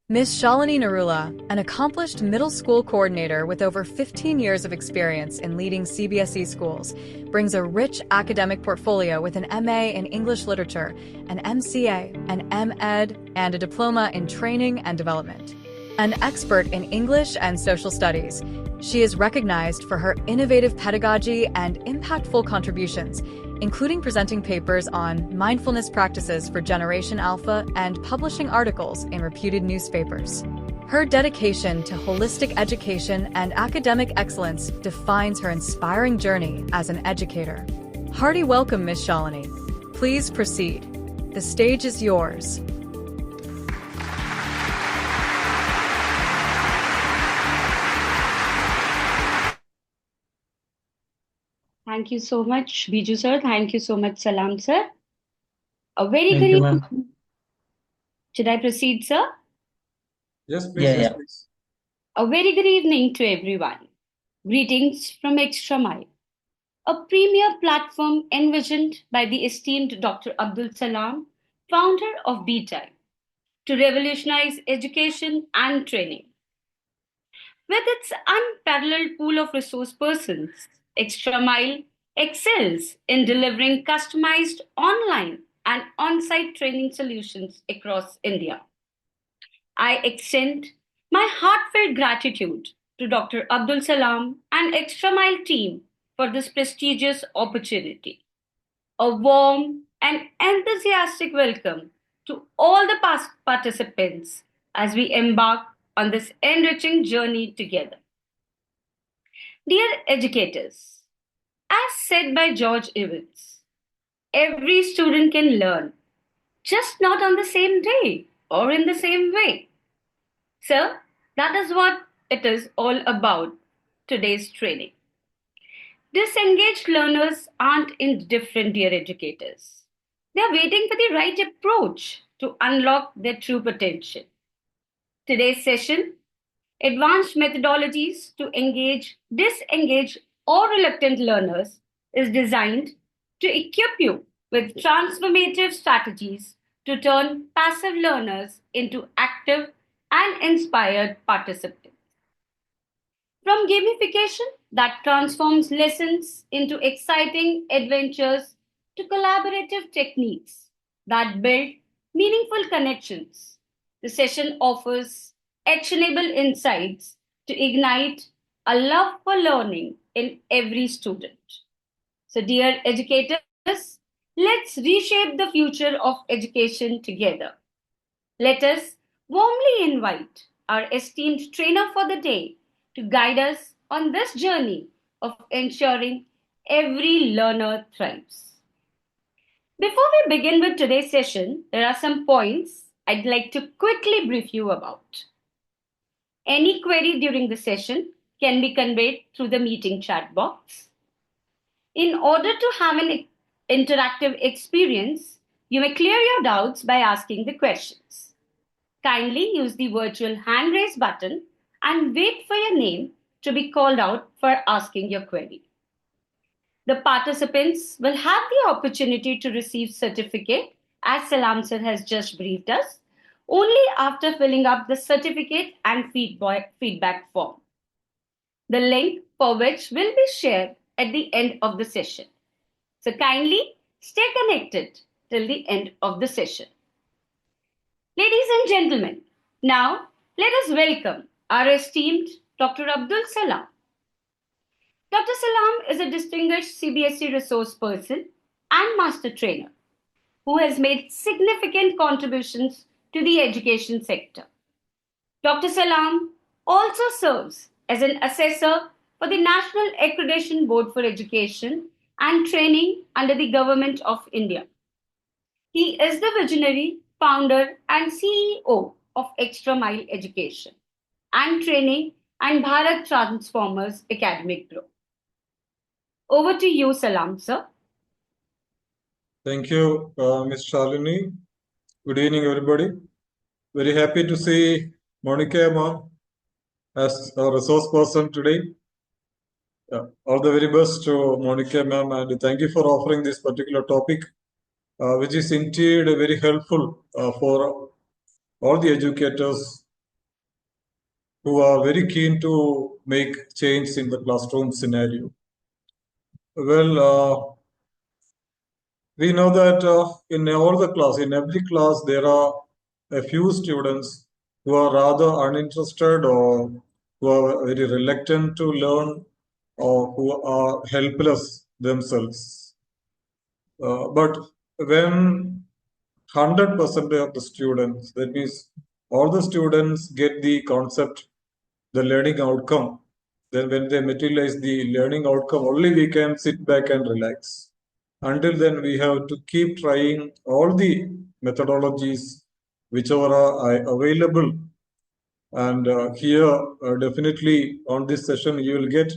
Ms. Shalini Narula, an accomplished middle school coordinator with over 15 years of experience in leading CBSE schools, brings a rich academic portfolio with an MA in English Literature, an MCA, an MEd, and a diploma in Training and Development. An expert in English and social studies, she is recognized for her innovative pedagogy and impactful contributions, including presenting papers on mindfulness practices for Generation Alpha and publishing articles in reputed newspapers. Her dedication to holistic education and academic excellence defines her inspiring journey as an educator. Hearty welcome, Ms. Shalini. Please proceed. The stage is yours. Thank you so much, Biju sir. Thank you so much, Salam sir. A very Thank good you, evening. ma'am. Should I proceed, sir? Yes, please. Yeah. Please. A very good evening to everyone. Greetings from Extra Mile, a premier platform envisioned by the esteemed Dr. Abdul Salam, founder of BTime, to revolutionize education and training. With its unparalleled pool of resource persons, Extra Mile excels in delivering customized online and on site training solutions across India. I extend my heartfelt gratitude to Dr. Abdul Salam and Extra Mile team for this prestigious opportunity. A warm and enthusiastic welcome to all the past participants as we embark on this enriching journey together. Dear educators, as said by George Evans, every student can learn, just not on the same day or in the same way. So, that is what it is all about today's training. Disengaged learners aren't indifferent, dear educators. They are waiting for the right approach to unlock their true potential. Today's session, Advanced Methodologies to Engage Disengaged or Reluctant Learners, is designed to equip you with transformative strategies to turn passive learners into active and inspired participants. From gamification that transforms lessons into exciting adventures to collaborative techniques that build meaningful connections, the session offers actionable insights to ignite a love for learning in every student. So, dear educators, let's reshape the future of education together. Let us warmly invite our esteemed trainer for the day to guide us on this journey of ensuring every learner thrives. Before we begin with today's session, there are some points I'd like to quickly brief you about. Any query during the session can be conveyed through the meeting chat box. In order to have an interactive experience, you may clear your doubts by asking the questions. Kindly use the virtual hand raise button and wait for your name to be called out for asking your query. The participants will have the opportunity to receive certificate, as Salam sir has just briefed us, only after filling up the certificate and feedback form. The link for which will be shared at the end of the session. So kindly stay connected till the end of the session. Ladies and gentlemen, now let us welcome our esteemed Dr. Abdul Salam. Dr. Salam is a distinguished CBSE resource person and master trainer who has made significant contributions to the education sector. Dr. Salam also serves as an assessor for the National Accreditation Board for Education and Training under the Government of India. He is the visionary, founder, and CEO of Extra Mile Education and Training and Bharat Transformers Academic Group. Over to you, Salam, sir. Thank you, Ms. Shalini. Good evening, everybody. Very happy to see Monica ma'am as a resource person today. All the very best to Monica ma'am, and thank you for offering this particular topic, which is indeed very helpful for all the educators who are very keen to make change in the classroom scenario. Well, we know that in all the class, in every class, there are a few students who are rather uninterested or who are very reluctant to learn or who are helpless themselves. But when 100% of the students, that means all the students get the concept, the learning outcome, then when they materialize the learning outcome, only we can sit back and relax. Until then, we have to keep trying all the methodologies whichever are available. And here, definitely on this session, you will get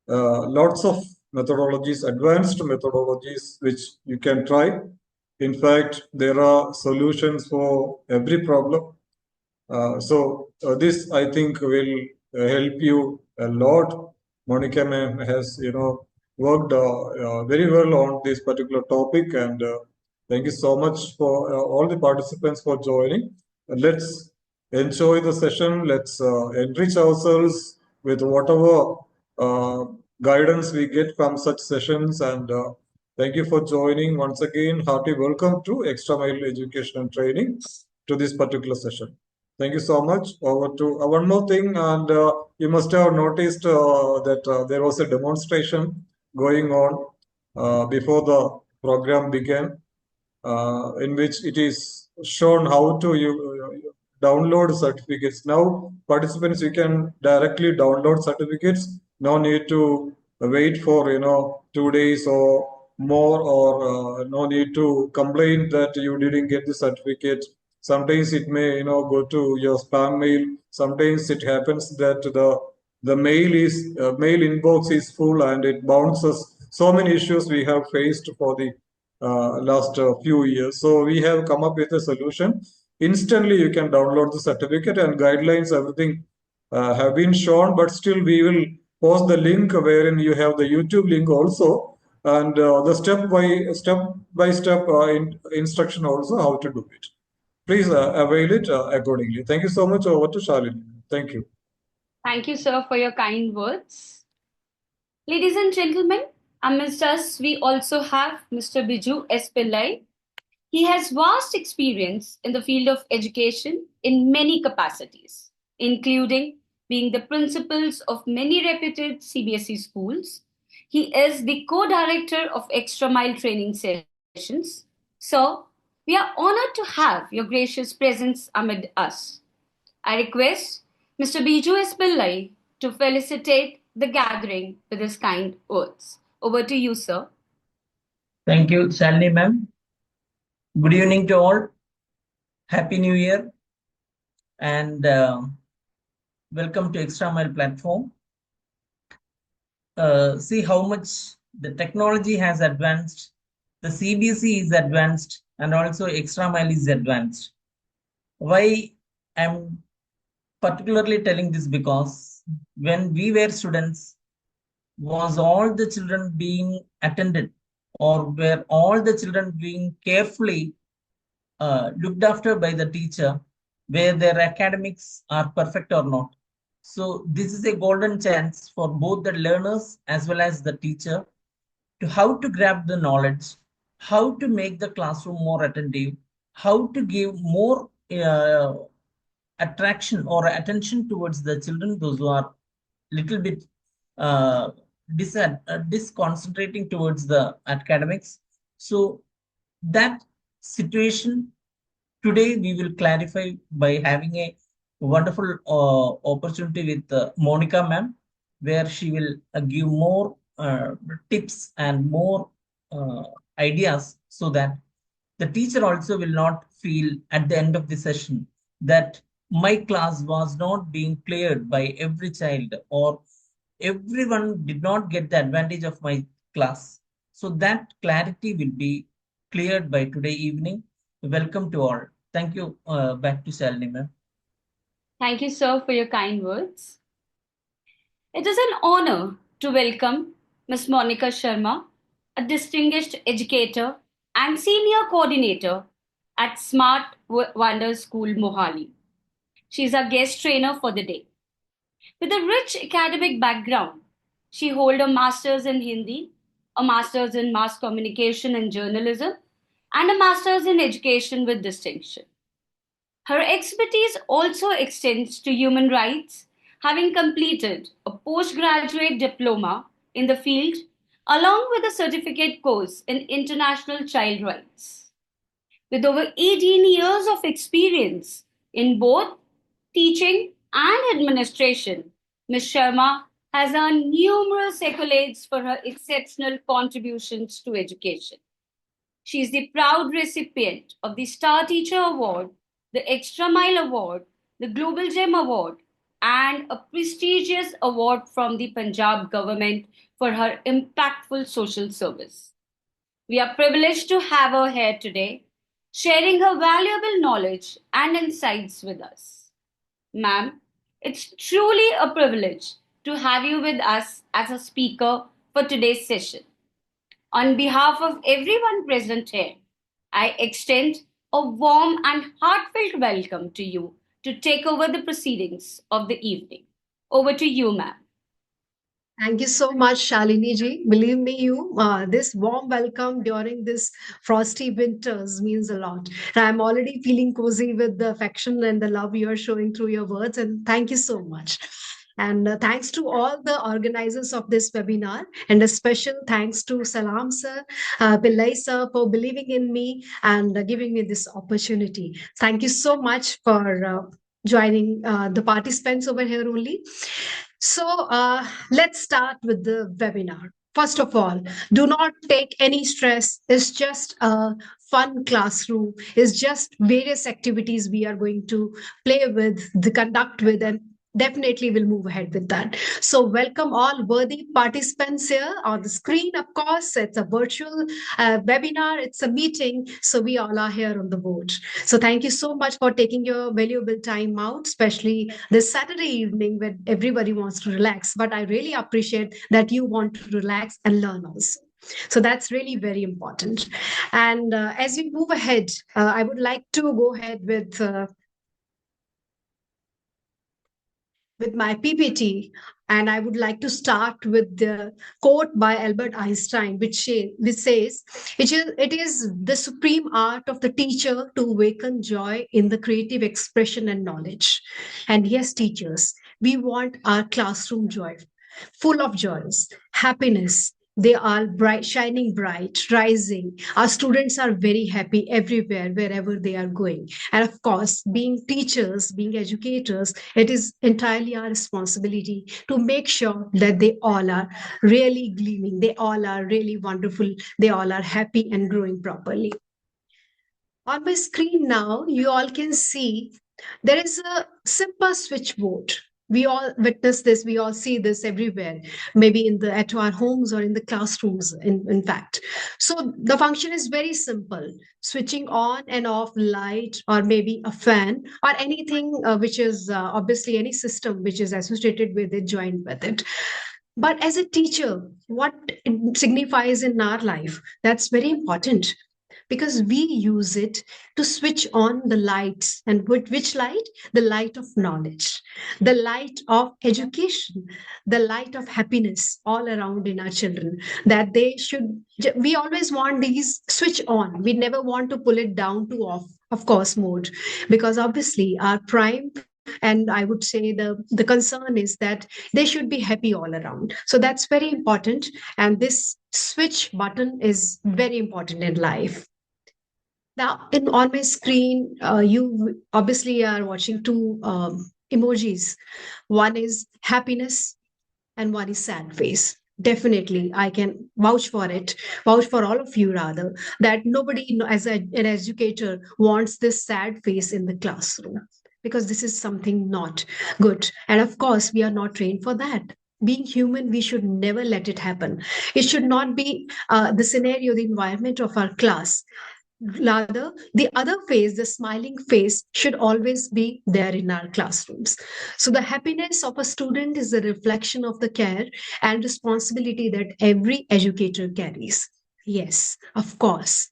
lots of methodologies, advanced methodologies, which you can try. In fact, there are solutions for every problem. So this, I think, will help you a lot. Monica ma'am has, worked very well on this particular topic, and thank you so much for all the participants for joining. Let's enjoy the session. Let's enrich ourselves with whatever uh, guidance we get from such sessions. And thank you for joining once again. Hearty welcome to Extra Mile Education and Training to this particular session. Thank you so much. Over to one more thing, and you must have noticed that there was a demonstration going on before the program began, in which it is shown how to download certificates. Now, participants, you can directly download certificates. No need to wait for 2 days or more, or no need to complain that you didn't get the certificate. Sometimes it may go to your spam mail. Sometimes it happens that the mail inbox is full and it bounces. So many issues we have faced for the last few years. So we have come up with a solution. Instantly, you can download the certificate, and guidelines, everything have been shown. But still, we will post the link wherein you have the YouTube link also, and the step by step instruction also how to do it. Please avail it accordingly. Thank you so much. Over to Shalini. Thank you. Thank you, sir, for your kind words. Ladies and gentlemen, amidst us, we also have Mr. Biju S. Pillai. He has vast experience in the field of education in many capacities, including being the principals of many reputed CBSE schools. He is the co-director of Extra Mile training sessions. So, we are honored to have your gracious presence amid us. I request Mr. Biju S. Pillai to felicitate the gathering with his kind words. Over to you, sir. Thank you, Shalini ma'am. Good evening to all. Happy New Year, and welcome to Extra Mile platform. See how much the technology has advanced, the CBSE is advanced, and also Extra Mile is advanced. Why I'm particularly telling this, because when we were students, was all the children being attended, or were all the children being carefully looked after by the teacher, where their academics are perfect or not? So this is a golden chance for both the learners as well as the teacher to how to grab the knowledge, how to make the classroom more attentive, how to give more attraction or attention towards the children, those who are little bit uh, disconcentrating towards the academics. So that situation today we will clarify by having a wonderful opportunity with Monica ma'am, where she will give more tips and more uh, ideas, so that the teacher also will not feel at the end of the session that my class was not being cleared by every child, or everyone did not get the advantage of my class. So that clarity will be cleared by today evening. Welcome to all. Thank you. Back to Shalini ma'am. Thank you, sir, for your kind words. It is an honor to welcome Ms. Monica Sharma, a distinguished educator and senior coordinator at Smart Wonders School, Mohali. She is our guest trainer for the day. With a rich academic background, she holds a master's in Hindi, a master's in mass communication and journalism, and a master's in education with distinction. Her expertise also extends to human rights, having completed a postgraduate diploma in the field along with a certificate course in international child rights. With over 18 years of experience in both teaching and administration, Ms. Sharma has earned numerous accolades for her exceptional contributions to education. She is the proud recipient of the Star Teacher Award, the Extra Mile Award, the Global Gem Award, and a prestigious award from the Punjab government for her impactful social service. We are privileged to have her here today, sharing her valuable knowledge and insights with us. Ma'am, it's truly a privilege to have you with us as a speaker for today's session. On behalf of everyone present here, I extend a warm and heartfelt welcome to you to take over the proceedings of the evening. Over to you, ma'am. Thank you so much, Shalini ji. Believe me, this warm welcome during this frosty winters means a lot. I'm already feeling cozy with the affection and the love you're showing through your words, and thank you so much. And thanks to all the organizers of this webinar, and a special thanks to Salam sir, Pillai sir for believing in me and giving me this opportunity. Thank you so much for joining the participants over here only. So let's start with the webinar. First of all, do not take any stress. It's just a fun classroom. It's just various activities we are going to play with, the conduct with, and definitely will move ahead with that. So welcome all worthy participants here on the screen. Of course, it's a virtual webinar. It's a meeting. So we all are here on the board. So thank you so much for taking your valuable time out, especially this Saturday evening when everybody wants to relax. But I really appreciate that you want to relax and learn also. So that's really very important. And as we move ahead, I would like to go ahead with my PPT, and I would like to start with the quote by Albert Einstein, which says, it is the supreme art of the teacher to awaken joy in the creative expression and knowledge. And yes, teachers, we want our classroom joy, full of joys, happiness. They are bright, shining bright, rising. Our students are very happy everywhere, wherever they are going. And of course, being teachers, being educators, it is entirely our responsibility to make sure that they all are really gleaming. They all are really wonderful. They all are happy and growing properly. On my screen now, you all can see there is a simple switchboard. We all witness this, we all see this everywhere, maybe at our homes or in the classrooms, in fact. So the function is very simple, switching on and off light or maybe a fan or anything which is obviously any system which is associated with it, joined with it. But as a teacher, what it signifies in our life, that's very important because we use it to switch on the lights. And which light? The light of knowledge, the light of education, the light of happiness all around in our children, that they should, we always want these switch on. We never want to pull it down to off, of course, mode, because obviously our prime, and I would say the concern is that they should be happy all around. So that's very important, and this switch button is very important in life. Now, on my screen, you obviously are watching two emojis. One is happiness and one is sad face. Definitely, I can vouch for it, vouch for all of you rather, that nobody as an educator wants this sad face in the classroom, because this is something not good. And of course, we are not trained for that. Being human, we should never let it happen. It should not be the scenario, the environment of our class. Rather, the other face, the smiling face, should always be there in our classrooms. So, the happiness of a student is a reflection of the care and responsibility that every educator carries. Yes, of course.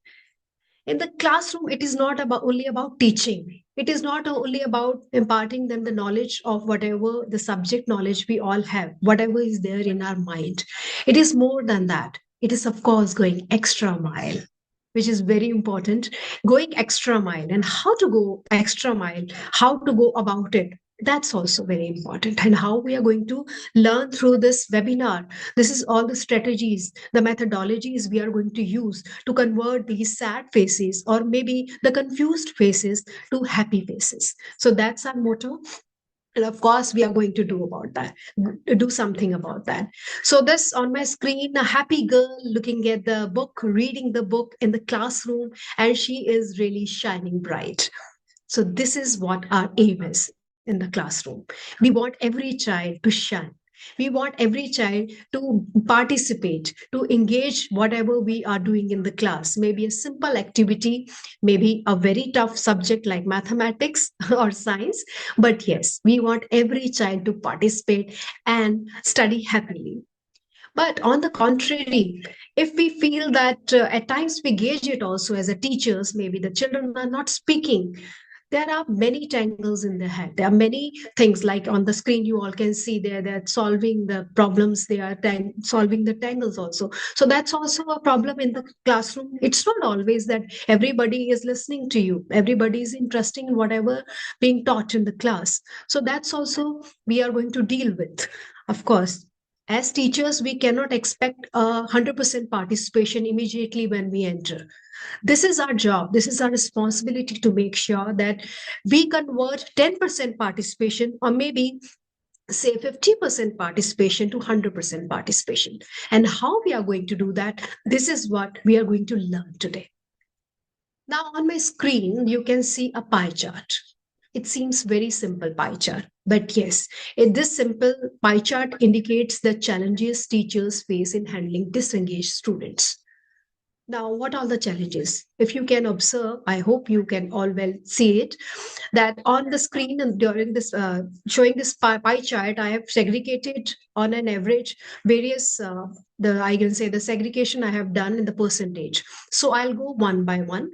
In the classroom, it is not only about teaching. It is not only about imparting them the knowledge of whatever the subject knowledge we all have, whatever is there in our mind. It is more than that. It is, of course, going extra mile, which is very important. Going extra mile, and how to go extra mile, how to go about it. That's also very important. And how we are going to learn through this webinar. This is all the strategies, the methodologies we are going to use to convert these sad faces or maybe the confused faces to happy faces. So that's our motto. And of course, we are going to do something about that. So this on my screen, a happy girl looking at the book, reading the book in the classroom, and she is really shining bright. So this is what our aim is in the classroom. We want every child to shine. We want every child to participate, to engage whatever we are doing in the class. Maybe a simple activity, maybe a very tough subject like mathematics or science. But yes, we want every child to participate and study happily. But on the contrary, if we feel that at times we gauge it also as a teachers, maybe the children are not speaking, there are many tangles in their head. There are many things like on the screen you all can see there, they're solving the problems, they are solving the tangles also. So that's also a problem in the classroom. It's not always that everybody is listening to you, everybody is interested in whatever being taught in the class. So that's also we are going to deal with. Of course, as teachers, we cannot expect 100% participation immediately when we enter. This is our job. This is our responsibility to make sure that we convert 10% participation or maybe say 50% participation to 100% participation. And how we are going to do that, this is what we are going to learn today. Now on my screen, you can see a pie chart. It seems very simple pie chart, but yes, this simple pie chart indicates the challenges teachers face in handling disengaged students. Now, what are the challenges? If you can observe, I hope you can all well see it, that on the screen and during this showing this pie chart, I have segregated on an average various, I can say the segregation I have done in the percentage. So I'll go one by one.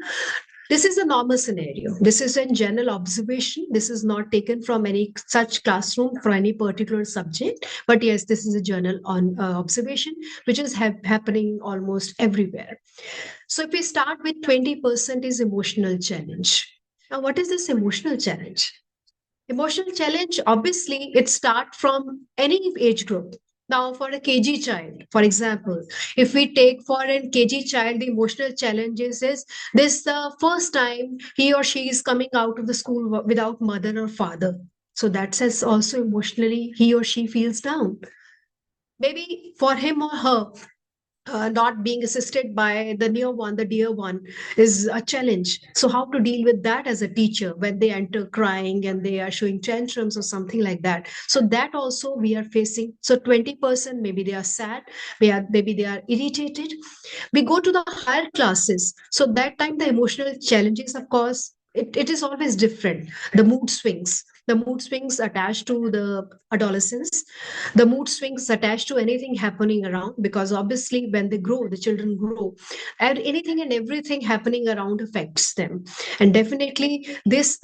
This is a normal scenario. This is a general observation. This is not taken from any such classroom for any particular subject. But yes, this is a general observation, which is happening almost everywhere. So if we start with 20% is emotional challenge. Now, what is this emotional challenge? Emotional challenge, obviously, it starts from any age group. Now, for a KG child, for example, if we take for a KG child, the emotional challenges is this the first time he or she is coming out of the school without mother or father. So that says also emotionally he or she feels down. Maybe for him or her, not being assisted by the near one, the dear one, is a challenge. So, how to deal with that as a teacher when they enter crying and they are showing tantrums or something like that? So, that also we are facing. So, 20% maybe they are sad, maybe they are irritated. We go to the higher classes. So, that time the emotional challenges, of course, it is always different. The mood swings attached to the adolescence, the mood swings attached to anything happening around, because obviously when they grow, the children grow, and anything and everything happening around affects them. And definitely this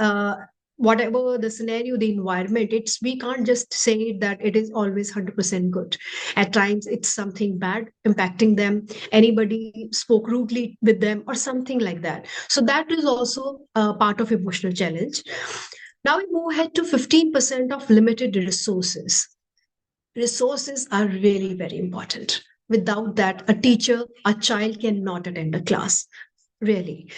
whatever the scenario, the environment, it's we can't just say that it is always 100% good. At times it's something bad impacting them, anybody spoke rudely with them or something like that. So that is also part of emotional challenge. Now we move ahead to 15% of limited resources. Resources are really very important. Without that, a teacher, a child cannot attend a class. Really.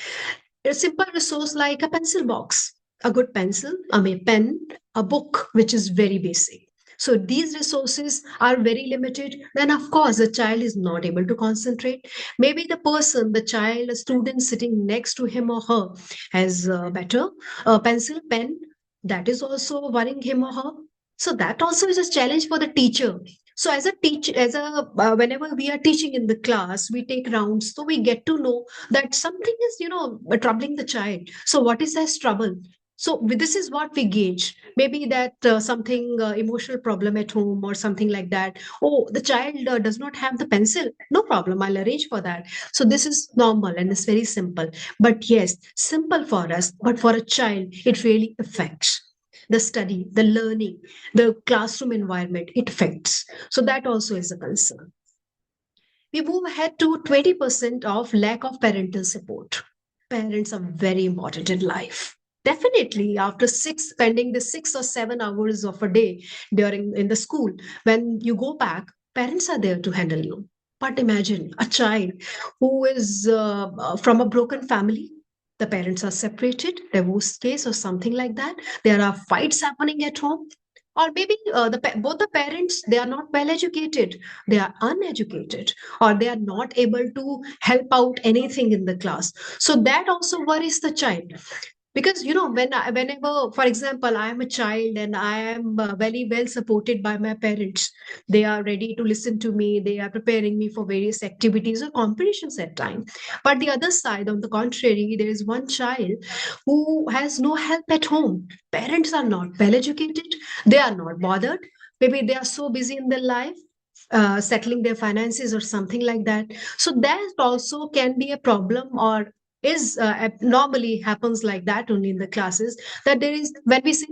A simple resource like a pencil box, a good pencil, pen, a book, which is very basic. So these resources are very limited. Then, of course, the child is not able to concentrate. Maybe the person, the child, a student sitting next to him or her has a better pencil, pen. That is also worrying him or her. So that also is a challenge for the teacher. So as a teacher, whenever we are teaching in the class, we take rounds, so we get to know that something is troubling the child. So what is his trouble? So this is what we gauge. Maybe that something emotional problem at home or something like that. Oh, the child does not have the pencil. No problem. I'll arrange for that. So this is normal and it's very simple. But yes, simple for us, but for a child, it really affects the study, the learning, the classroom environment. It affects. So that also is a concern. We move ahead to 20% of lack of parental support. Parents are very important in life. Definitely, after spending the 6 or 7 hours of a day during in the school, when you go back, parents are there to handle you. But imagine a child who is from a broken family. The parents are separated, divorce case or something like that. There are fights happening at home, or maybe both the parents, they are not well educated, they are uneducated, or they are not able to help out anything in the class. So that also worries the child, because whenever, for example, I am a child and I am very well supported by my parents, they are ready to listen to me, they are preparing me for various activities or competitions at time. But the other side, on the contrary, there is one child who has no help at home. Parents are not well educated, they are not bothered, maybe they are so busy in their life, settling their finances or something like that. So that also can be a problem, or is normally happens like that only in the classes, that there is, when we say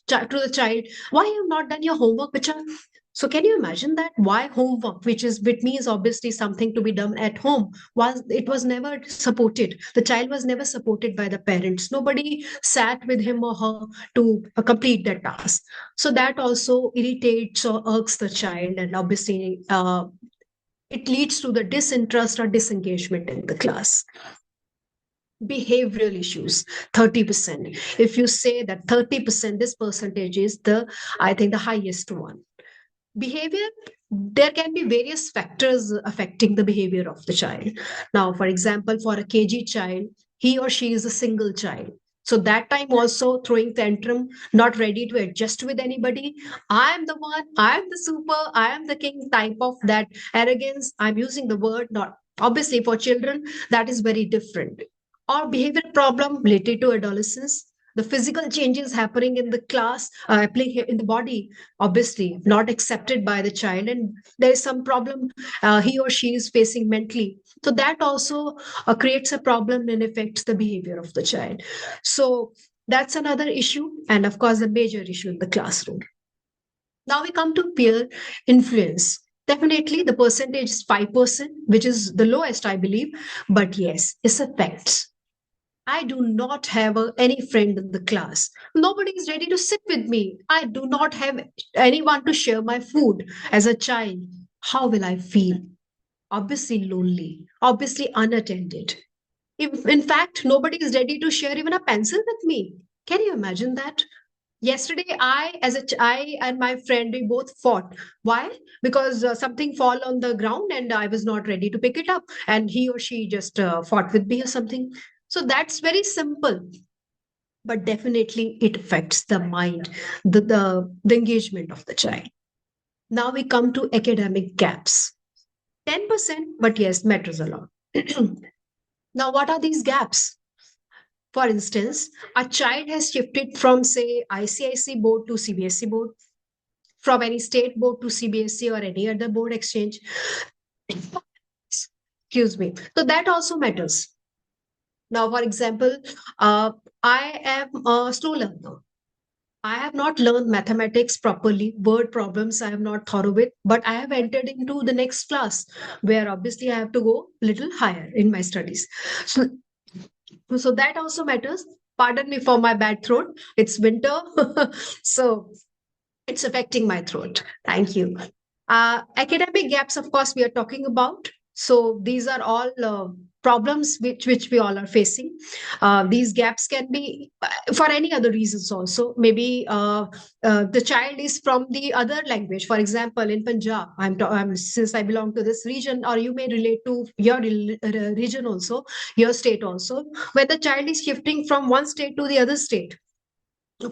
to the child, why you have not done your homework, which are, so can you imagine that, why homework, which means obviously something to be done at home, was never supported, the child was never supported by the parents, nobody sat with him or her to complete that task. So that also irritates or irks the child, and obviously it leads to the disinterest or disengagement in the class. Behavioral issues, 30%. If you say that 30%, this percentage is the, I think, the highest one. Behavior, there can be various factors affecting the behavior of the child. Now, for example, for a KG child, he or she is a single child, so that time also throwing tantrum, not ready to adjust with anybody. I am the one, I am the super, I am the king type of that arrogance. I'm using the word, not obviously for children, that is very different. Or behavior problem related to adolescence, the physical changes happening in the class, in the body, obviously not accepted by the child, and there is some problem he or she is facing mentally. So that also creates a problem and affects the behavior of the child. So that's another issue, and of course, a major issue in the classroom. Now we come to peer influence. Definitely, the percentage is 5%, which is the lowest, I believe. But yes, it affects. I do not have any friend in the class. Nobody is ready to sit with me. I do not have anyone to share my food as a child. How will I feel? Obviously lonely, obviously unattended. If, in fact, nobody is ready to share even a pencil with me. Can you imagine that? Yesterday, I and my friend, we both fought. Why? Because something fall on the ground and I was not ready to pick it up, and he or she just fought with me or something. So that's very simple, but definitely it affects the mind, the engagement of the child. Now we come to academic gaps. 10%, but yes, matters a lot. Now, what are these gaps? For instance, a child has shifted from, say, ICIC board to CBSE board, from any state board to CBSE or any other board exchange. Excuse me. So that also matters. Now, for example, I am a slow learner. I have not learned mathematics properly, word problems I have not thought of it, but I have entered into the next class where obviously I have to go a little higher in my studies. So, so that also matters. Pardon me for my bad throat. It's winter. So it's affecting my throat. Thank you. Academic gaps, of course, we are talking about. So these are all problems which we all are facing. These gaps can be for any other reasons also. Maybe the child is from the other language. For example, in Punjab, since I belong to this region, or you may relate to your region also, your state also, where the child is shifting from one state to the other state.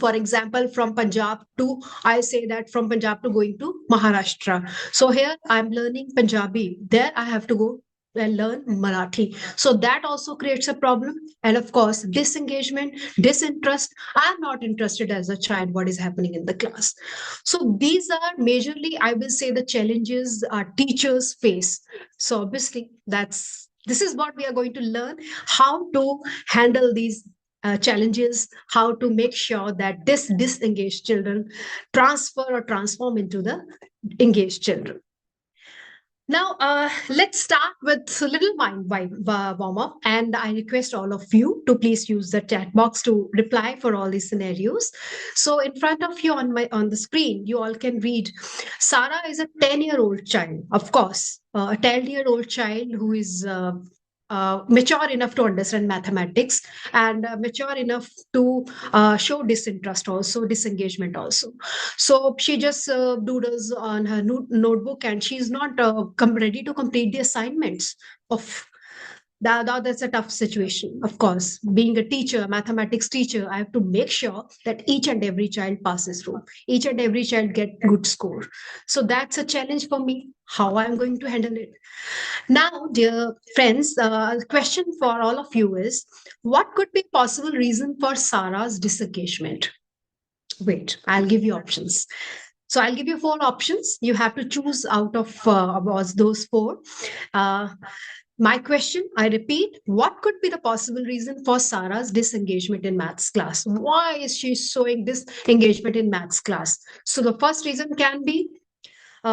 For example, from Punjab to, I say that from Punjab to going to Maharashtra. So here I'm learning Punjabi. There I have to go learn Marathi. So that also creates a problem. And of course, disengagement, disinterest. I'm not interested as a child what is happening in the class. So these are majorly, I will say, the challenges our teachers face. So obviously, this is what we are going to learn, how to handle these challenges, how to make sure that this disengaged children transfer or transform into the engaged children. Now, let's start with a little mind warm up, and I request all of you to please use the chat box to reply for all these scenarios. So, in front of you on the screen, you all can read. Sarah is a 10-year-old child, of course, a 10-year-old child who is mature enough to understand mathematics and mature enough to show disinterest also, disengagement also. So she just doodles on her notebook, and she's not ready to complete the assignments of that's a tough situation. Of course, being a teacher, a mathematics teacher, I have to make sure that each and every child passes through, each and every child get good score. So that's a challenge for me, how I'm going to handle it. Now, dear friends, the question for all of you is, what could be possible reason for Sarah's disengagement? Wait, I'll give you options. So I'll give you 4 options. You have to choose out of those 4. My question, I repeat, what could be the possible reason for Sarah's disengagement in maths class? Why is she showing disengagement in maths class? So the first reason can be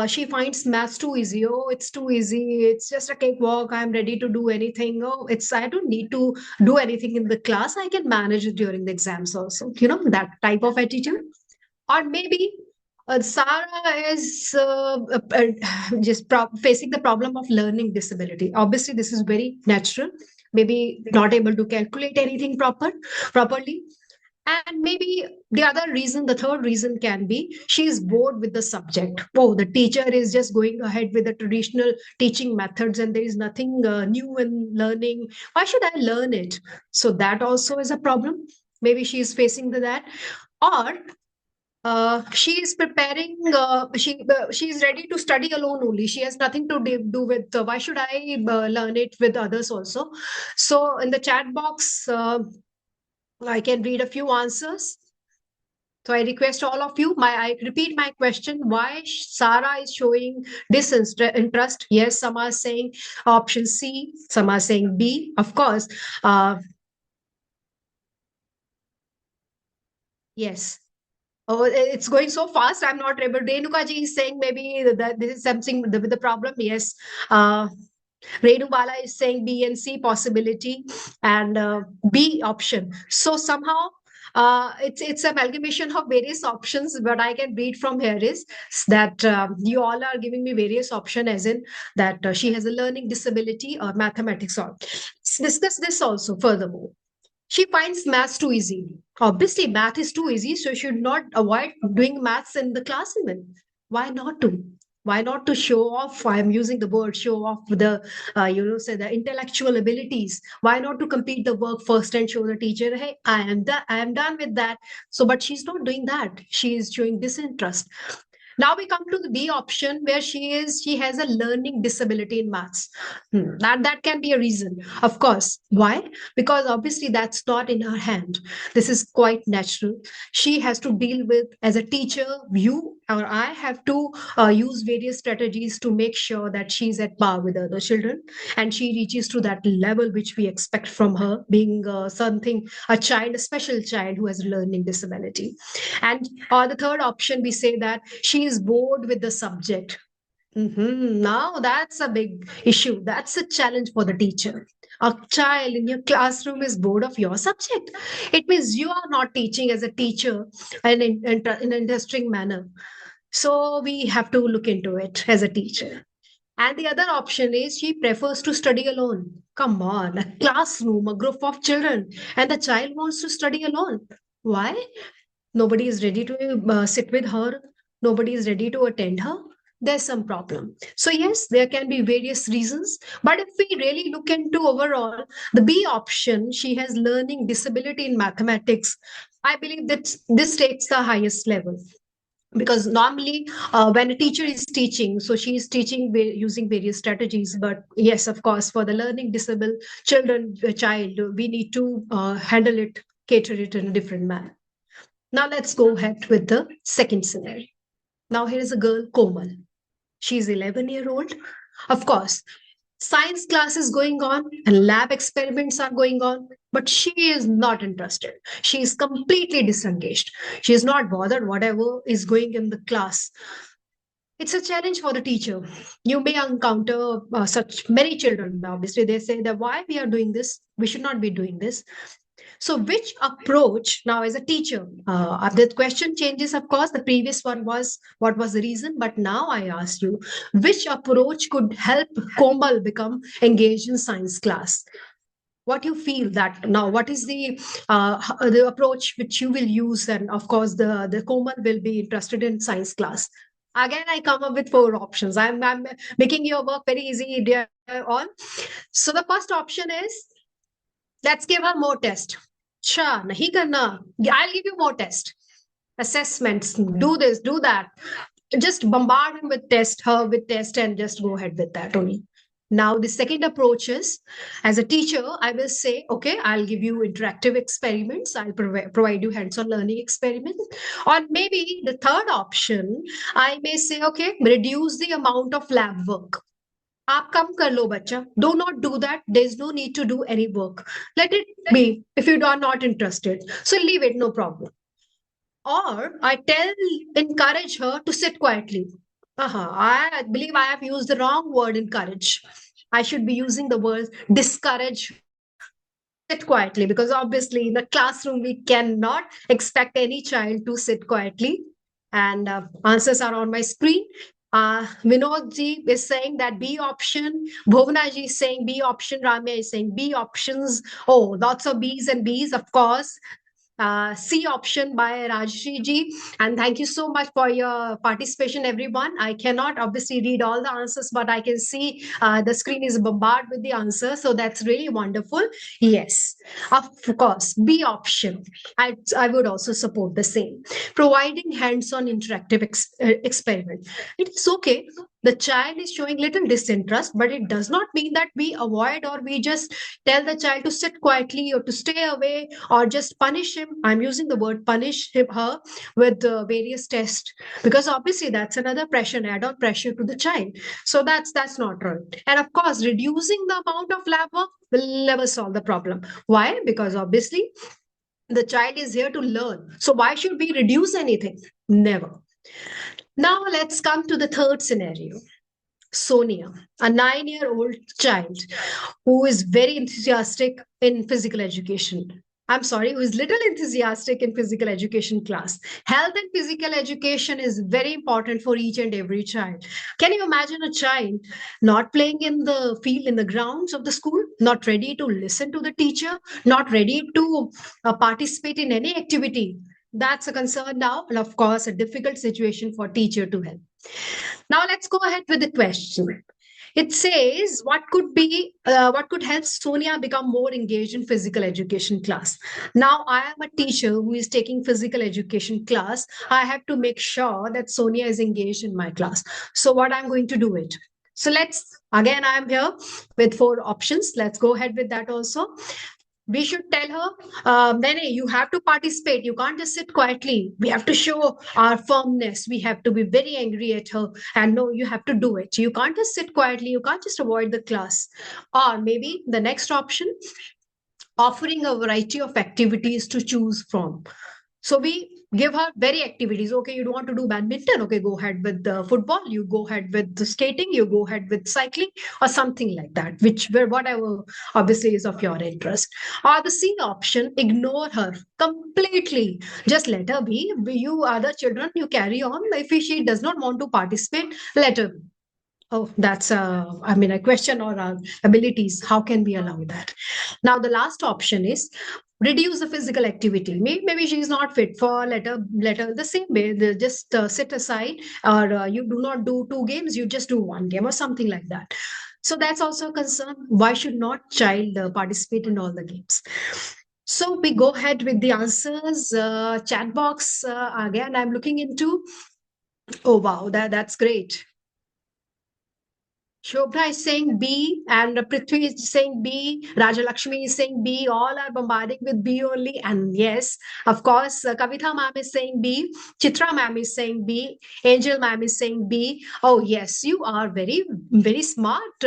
she finds maths too easy. Oh, it's too easy. It's just a cakewalk. I'm ready to do anything. Oh, I don't need to do anything in the class. I can manage it during the exams also. That type of attitude. Or maybe Sarah is just facing the problem of learning disability. Obviously, this is very natural. Maybe not able to calculate anything properly. And maybe the third reason can be she's bored with the subject. Oh, the teacher is just going ahead with the traditional teaching methods and there is nothing new in learning. Why should I learn it? So that also is a problem. Maybe she's facing that. Or she is preparing, she's ready to study alone only. She has nothing to do with why should I learn it with others also. So in the chat box, I can read a few answers. So I request all of you, I repeat my question, why Sarah is showing disinterest. Yes, some are saying option C, some are saying B. Of course, yes. Oh, it's going so fast. I'm not able. Renuka ji is saying maybe that this is something with the problem. Yes. Renu Bala is saying B and C possibility and B option. So somehow it's amalgamation of various options. What I can read from here is that you all are giving me various options, as in that she has a learning disability or mathematics. Let's discuss this also furthermore. She finds maths too easy. Obviously, math is too easy, so she should not avoid doing maths in the class even. Why not to? Why not to show off? I'm using the word show off the, say the intellectual abilities. Why not to complete the work first and show the teacher, hey, I am done with that. So, but she's not doing that. She is showing disinterest. Now we come to the B option where she has a learning disability in maths. That can be a reason, of course. Why? Because obviously that's not in her hand. This is quite natural. She has to deal with, as a teacher, you or I have to use various strategies to make sure that she's at par with other children and she reaches to that level which we expect from her, being a child, a special child who has a learning disability. And the third option, we say that she is bored with the subject. Now that's a big issue. That's a challenge for the teacher. A child in your classroom is bored of your subject. It means you are not teaching as a teacher in an interesting manner. So we have to look into it as a teacher. And the other option is she prefers to study alone. Come on, a classroom, a group of children, and the child wants to study alone. Why? Nobody is ready to sit with her. Nobody is ready to attend her. There's some problem. So yes, there can be various reasons. But if we really look into overall, the B option, she has learning disability in mathematics. I believe that this takes the highest level. because normally when a teacher is teaching, so she is teaching using various strategies, but yes, of course, for the learning disabled children, child, we need to handle it, cater it in a different manner. Now let's go ahead with the second scenario. Now here is a girl, Komal. She's 11-year-old. Of course, science class is going on and lab experiments are going on, but she is not interested. She is completely disengaged. She is not bothered whatever is going in the class. It's a challenge for the teacher. You may encounter such many children. Obviously, they say that why we are doing this, we should not be doing this. So, which approach now as a teacher? The question changes, of course. The previous one was what was the reason, but now I ask you, which approach could help Komal become engaged in science class? What you feel that now? What is the approach which you will use? And of course, the Komal will be interested in science class. Again, I come up with 4 options. I'm making your work very easy, dear all. So the first option is, let's give her more test. Sure, nahi karna. I'll give you more test. Assessments. Do this, do that. Just bombard him with her with test, and just go ahead with that only. Now, the second approach is, as a teacher, I will say, okay, I'll give you interactive experiments. I'll provide you hands-on learning experiments. Or maybe the third option, I may say, okay, reduce the amount of lab work. आप कम कर लो बच्चा. Do not do that. There's no need to do any work. Let it be if you are not interested. So leave it, no problem. Or encourage her to sit quietly. I believe I have used the wrong word, encourage. I should be using the word discourage. Sit quietly, because obviously in the classroom we cannot expect any child to sit quietly. And answers are on my screen. Vinod ji is saying that B option. Bhuvana ji is saying B option. Ramya is saying B options. Oh, lots of B's and B's, of course. C option by Rajshri ji. And thank you so much for your participation, everyone. I cannot obviously read all the answers, but I can see the screen is bombarded with the answers. So that's really wonderful. Yes, of course, B option. I would also support the same. Providing hands-on interactive experiment. It's okay. The child is showing little disinterest, but it does not mean that we avoid or we just tell the child to sit quietly or to stay away or just punish him. I'm using the word punish her with various tests, because obviously that's another pressure, add-on pressure to the child. So that's not right. And of course, reducing the amount of lab work will never solve the problem. Why? Because obviously the child is here to learn. So why should we reduce anything? Never. Now let's come to the third scenario. Sonia, a 9-year-old child who is very enthusiastic in physical education. I'm sorry, who is little enthusiastic in physical education class. Health and physical education is very important for each and every child. Can you imagine a child not playing in the field, in the grounds of the school, not ready to listen to the teacher, not ready to participate in any activity? That's a concern now, and of course, a difficult situation for teacher to help. Now let's go ahead with the question. It says, what could help Sonia become more engaged in physical education class? Now, I am a teacher who is taking physical education class. I have to make sure that Sonia is engaged in my class. So what I'm going to do it. So again, I'm here with 4 options. Let's go ahead with that also. We should tell her, Nene, you have to participate. You can't just sit quietly. We have to show our firmness. We have to be very angry at her. And no, you have to do it. You can't just sit quietly. You can't just avoid the class. Or maybe the next option, offering a variety of activities to choose from. So we give her very activities. Okay, you don't want to do badminton. Okay, go ahead with the football. You go ahead with the skating. You go ahead with cycling or something like that, whatever obviously is of your interest. Or the C option, ignore her completely. Just let her be. You other children, you carry on. If she does not want to participate, let her be. Oh, that's a question or our abilities. How can we allow that? Now, the last option is reduce the physical activity. Maybe she is not fit for let her the same way. They just sit aside, or you do not do 2 games, you just do 1 game or something like that. So that's also a concern. Why should not child participate in all the games? So we go ahead with the answers. Chat box, again, I'm looking into. Oh, wow, that's great. Shobha is saying B, and Prithvi is saying B, Raja Lakshmi is saying B, all are bombarding with B only. And yes, of course, Kavitha ma'am is saying B, Chitra ma'am is saying B, Angel ma'am is saying B. Oh, yes, you are very, very smart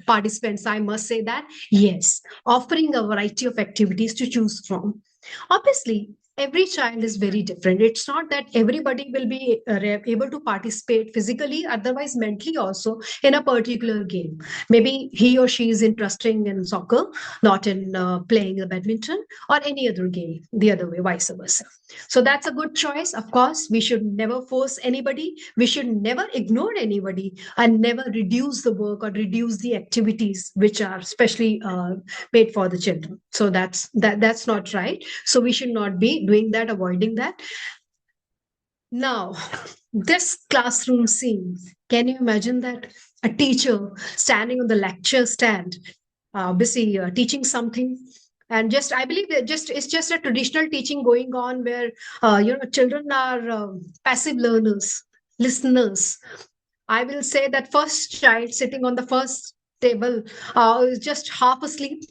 participants, I must say that. Yes, offering a variety of activities to choose from. Obviously, every child is very different. It's not that everybody will be able to participate physically, otherwise mentally also in a particular game. Maybe he or she is interested in soccer, not in playing the badminton or any other game, the other way, vice versa. So that's a good choice. Of course, we should never force anybody. We should never ignore anybody and never reduce the work or reduce the activities which are specially made for the children. So that's not right. So we should not be doing that, avoiding that. Now, this classroom scene, can you imagine that? A teacher standing on the lecture stand, busy teaching something. And just, I believe that just it's just a traditional teaching going on where children are passive learners, listeners. I will say that first child sitting on the first table is just half asleep.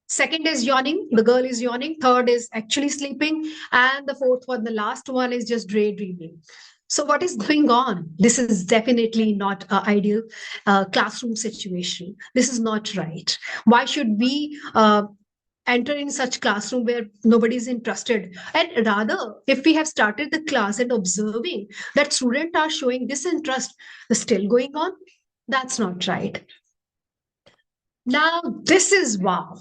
Second is yawning, the girl is yawning. Third is actually sleeping. And the fourth one, the last one, is just daydreaming. So, what is going on? This is definitely not an ideal classroom situation. This is not right. Why should we enter in such classroom where nobody is interested? And rather, if we have started the class and observing that students are showing disinterest, still going on, that's not right. Now, this is wow,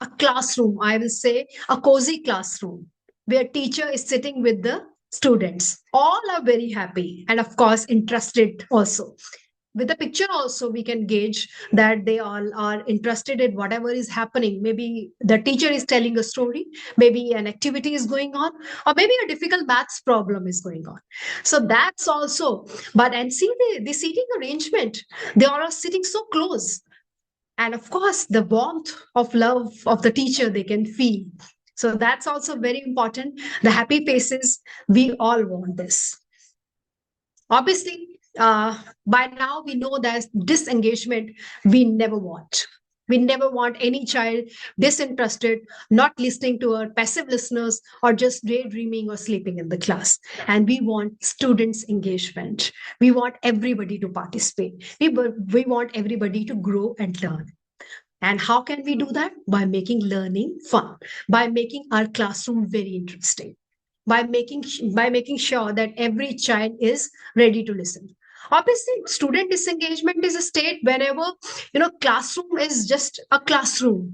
a classroom, I will say a cozy classroom where teacher is sitting with the students. All are very happy and of course interested also. With the picture also we can gauge that they all are interested in whatever is happening. Maybe the teacher is telling a story, maybe an activity is going on, or maybe a difficult maths problem is going on. So that's also, but and see the seating arrangement, they all are sitting so close, and of course the warmth of love of the teacher they can feel. So that's also very important. The happy faces, we all want this. Obviously, by now we know that disengagement we never want. We never want any child disinterested, not listening to our passive listeners, or just daydreaming or sleeping in the class. And we want students' engagement. We want everybody to participate. We want everybody to grow and learn. And how can we do that? By making learning fun, by making our classroom very interesting, by making sure that every child is ready to listen. Obviously, student disengagement is a state whenever classroom is just a classroom.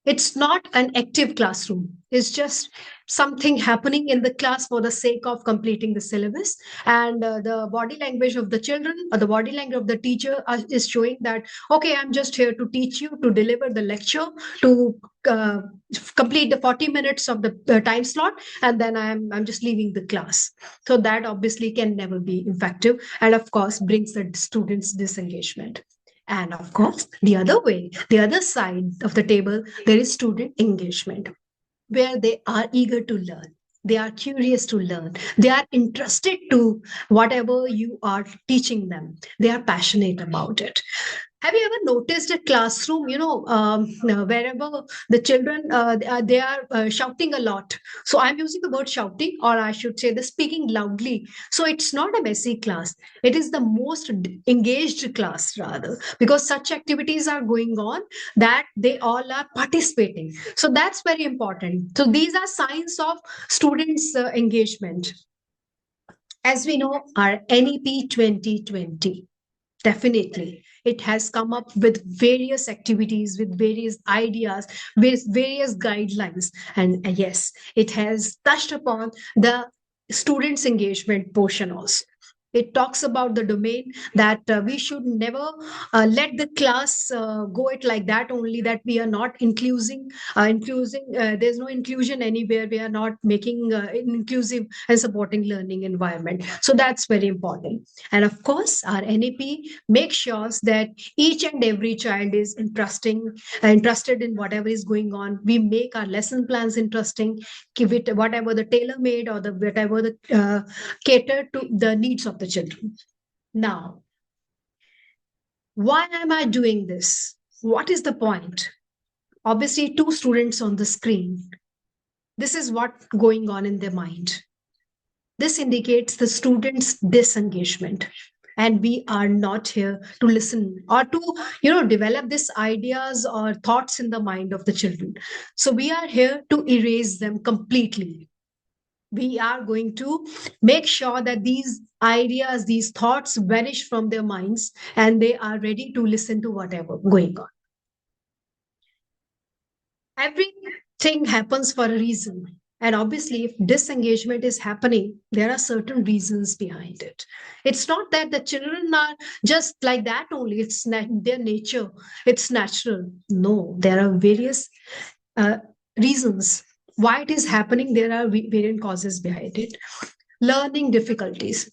It's not an active classroom. It's just something happening in the class for the sake of completing the syllabus. And the body language of the children or the body language of the teacher is showing that, okay, I'm just here to teach you, to deliver the lecture, to uh, complete the 40 minutes of the time slot, and then I'm just leaving the class. So that obviously can never be effective, and of course brings the students disengagement. And of course, the other way, the other side of the table, there is student engagement, where they are eager to learn. They are curious to learn. They are interested to whatever you are teaching them. They are passionate about it. Have you ever noticed a classroom, wherever the children, they are shouting a lot? So I'm using the word shouting, or I should say the speaking loudly. So it's not a messy class. It is the most engaged class rather, because such activities are going on that they all are participating. So that's very important. So these are signs of students' engagement. As we know, our NEP 2020, definitely. It has come up with various activities, with various ideas, with various guidelines. And yes, it has touched upon the students' engagement portion also. It talks about the domain that we should never let the class go it like that only, that we are not including, there's no inclusion anywhere. We are not making an inclusive and supporting learning environment. So that's very important. And of course, our NAP makes sure that each and every child is interested in whatever is going on. We make our lesson plans interesting, give it whatever the tailor made or the whatever the cater to the needs of the children. Now, why am I doing this? What is the point? Obviously, two students on the screen. This is what going on in their mind. This indicates the student's disengagement. And we are not here to listen or to develop these ideas or thoughts in the mind of the children. So we are here to erase them completely. We are going to make sure that these ideas, these thoughts vanish from their minds and they are ready to listen to whatever going on. Everything happens for a reason. And obviously, if disengagement is happening, there are certain reasons behind it. It's not that the children are just like that only, it's their nature, it's natural. No, there are various reasons why it is happening. There are variant causes behind it. Learning difficulties,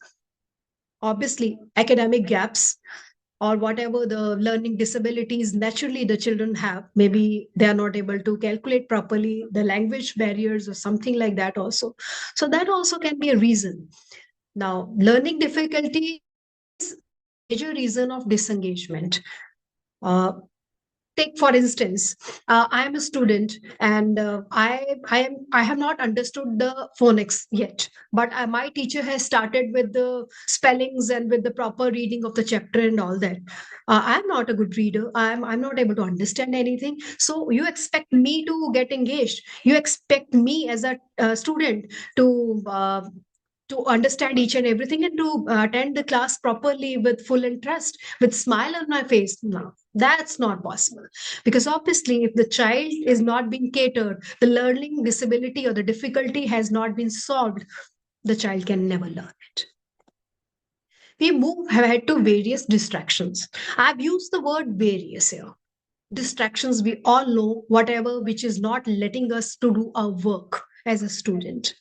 obviously academic gaps, or whatever the learning disabilities naturally the children have. Maybe they are not able to calculate properly, the language barriers or something like that also. So that also can be a reason. Now, learning difficulty is a major reason of disengagement. Take for instance, I am a student and I have not understood the phonics yet, but my teacher has started with the spellings and with the proper reading of the chapter and all that. I am not a good reader. I'm not able to understand anything. So you expect me to get engaged. You expect me as a student to understand each and everything and to attend the class properly with full interest, with smile on my face. No, that's not possible. Because obviously, if the child is not being catered, the learning disability or the difficulty has not been solved, the child can never learn it. We move ahead to various distractions. I've used the word various here. Distractions, we all know whatever which is not letting us to do our work as a student.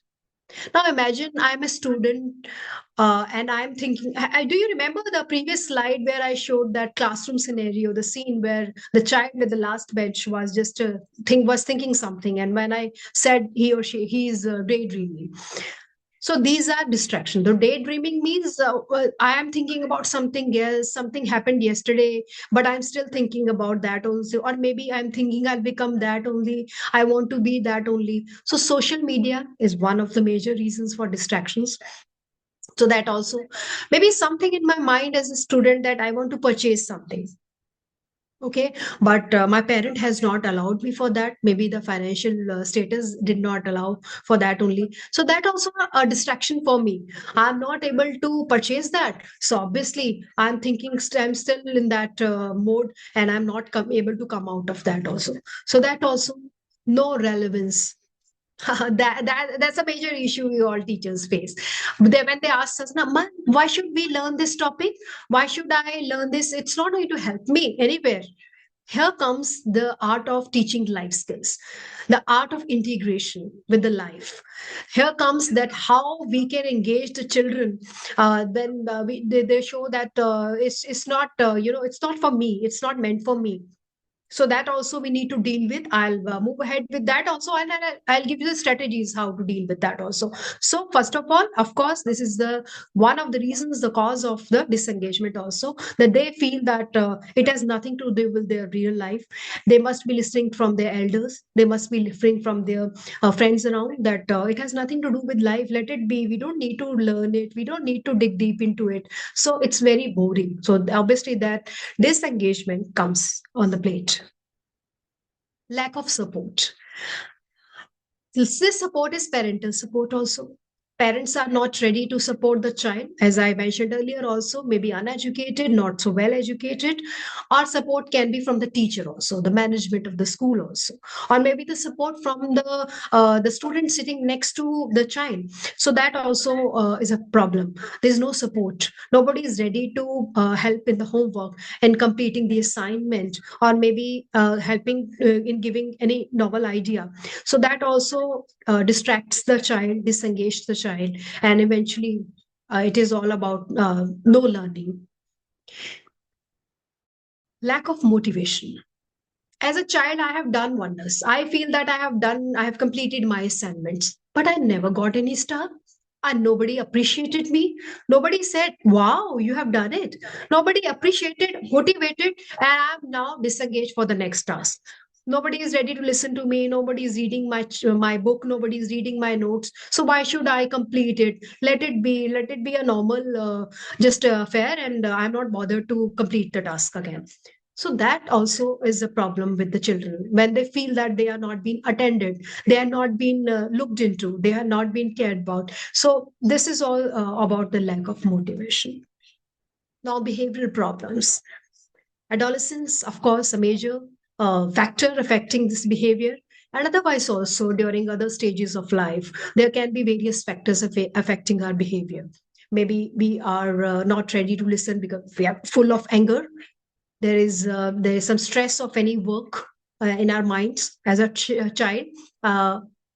Now imagine I'm a student and I'm thinking, do you remember the previous slide where I showed that classroom scenario, the scene where the child with the last bench was just was thinking something, and when I said he or she, he is daydreaming. So these are distractions. The daydreaming means I am thinking about something else, something happened yesterday, but I'm still thinking about that also. Or maybe I'm thinking I'll become that only. I want to be that only. So social media is one of the major reasons for distractions. So that also, maybe something in my mind as a student that I want to purchase something. Okay, but my parent has not allowed me for that. Maybe the financial status did not allow for that only. So that also a distraction for me. I'm not able to purchase that. So obviously, I'm thinking I'm still in that mode, and I'm not able to come out of that also. So that also no relevance. That's a major issue we all teachers face. When they ask us, "Na, Ma, why should we learn this topic? Why should I learn this? It's not going to help me anywhere." Here comes the art of teaching life skills, the art of integration with the life. Here comes that how we can engage the children. Then they show that it's not it's not for me. It's not meant for me. So that also we need to deal with. I'll move ahead with that also, and I'll give you the strategies how to deal with that also. So first of all, of course, this is the one of the reasons, the cause of the disengagement also, that they feel that it has nothing to do with their real life. They must be listening from their elders, they must be listening from their friends around, that it has nothing to do with life, let it be, we don't need to learn it, we don't need to dig deep into it, so it's very boring. So obviously that disengagement comes on the plate. Lack of support. This support is parental support also. Parents are not ready to support the child, as I mentioned earlier, also maybe uneducated, not so well educated, or support can be from the teacher also, the management of the school also, or maybe the support from the student sitting next to the child. So that also is a problem. There's no support. Nobody is ready to help in the homework and completing the assignment, or maybe helping in giving any novel idea. So that also distracts the child, disengages the child, and eventually it is all about no learning. Lack of motivation. As a child, I have done wonders. I feel that I have completed my assignments, but I never got any star. And nobody appreciated me. Nobody said, wow, you have done it. Nobody appreciated, motivated, and I'm now disengaged for the next task. Nobody is ready to listen to me. Nobody is reading my book. Nobody is reading my notes. So why should I complete it? Let it be. Let it be a normal, just affair, and I'm not bothered to complete the task again. So that also is a problem with the children when they feel that they are not being attended, they are not being looked into, they are not being cared about. So this is all about the lack of motivation. Now, behavioral problems. Adolescence, of course, a major factor affecting this behavior. And otherwise, also during other stages of life, there can be various factors affecting our behavior. Maybe we are not ready to listen because we are full of anger. There is some stress of any work in our minds as a child.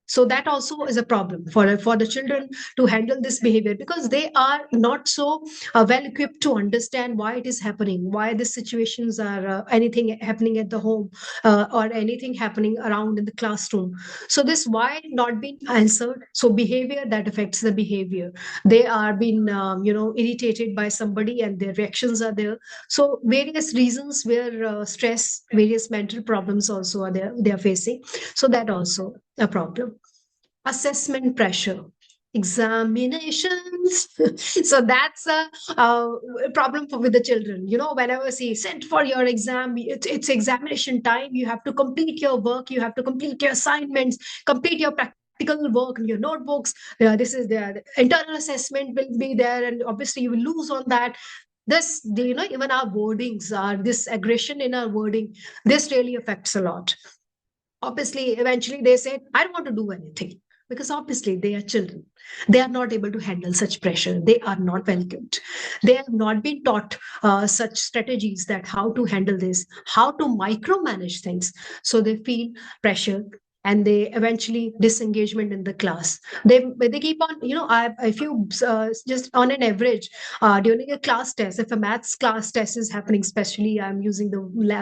So that also is a problem for the children to handle this behavior, because they are not so well equipped to understand why it is happening, why the situations are anything happening at the home, or anything happening around in the classroom. So this why not being answered. So behavior that affects the behavior. They are being irritated by somebody and their reactions are there. So various reasons where stress, various mental problems also are there, they are facing. So that also a problem. Assessment pressure, examinations. So that's a problem with the children. Whenever say sent for your exam, it's examination time. You have to complete your work. You have to complete your assignments, complete your practical work in your notebooks. This is the internal assessment will be there, and obviously you will lose on that. Even our wordings are this aggression in our wording. This really affects a lot. Obviously, eventually they say, I don't want to do anything, because obviously they are children. They are not able to handle such pressure. They are not well equipped. They have not been taught such strategies that how to handle this, how to micromanage things. So they feel pressure, and they eventually disengagement in the class. They keep on, if you just on an average, during a class test, if a maths class test is happening, especially I'm using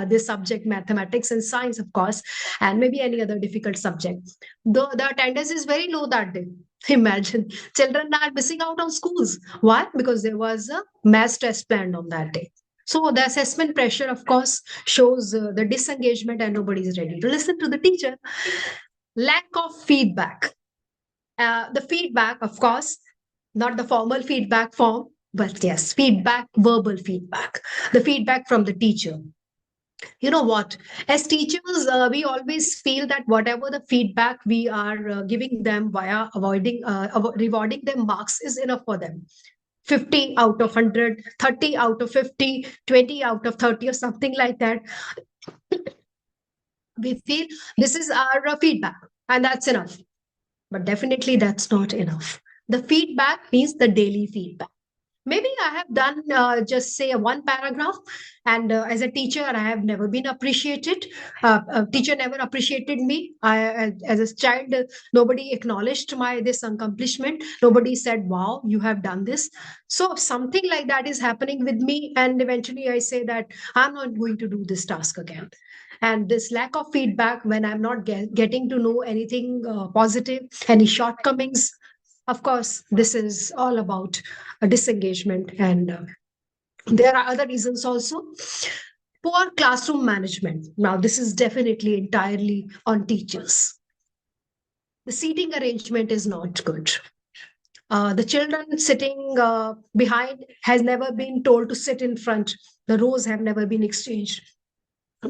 this subject, mathematics and science, of course, and maybe any other difficult subject, the attendance is very low that day. Imagine, children are missing out on schools. Why? Because there was a math test planned on that day. So the assessment pressure, of course, shows the disengagement, and nobody is ready to listen to the teacher. Lack of feedback. The feedback, of course, not the formal feedback form, but yes, feedback, verbal feedback, the feedback from the teacher. You know what? As teachers, we always feel that whatever the feedback we are giving them via rewarding them marks is enough for them. 50 out of 100, 30 out of 50, 20 out of 30, or something like that. We feel this is our feedback, and that's enough. But definitely that's not enough. The feedback means the daily feedback. Maybe I have done just say one paragraph, and as a teacher, I have never been appreciated. A teacher never appreciated me. As a child, nobody acknowledged my this accomplishment. Nobody said, "Wow, you have done this." So something like that is happening with me, and eventually I say that I'm not going to do this task again. And this lack of feedback, when I'm not getting to know anything positive, any shortcomings, of course, this is all about a disengagement. And there are other reasons also. Poor classroom management. Now, this is definitely entirely on teachers. The seating arrangement is not good. The children sitting behind has never been told to sit in front. The rows have never been exchanged.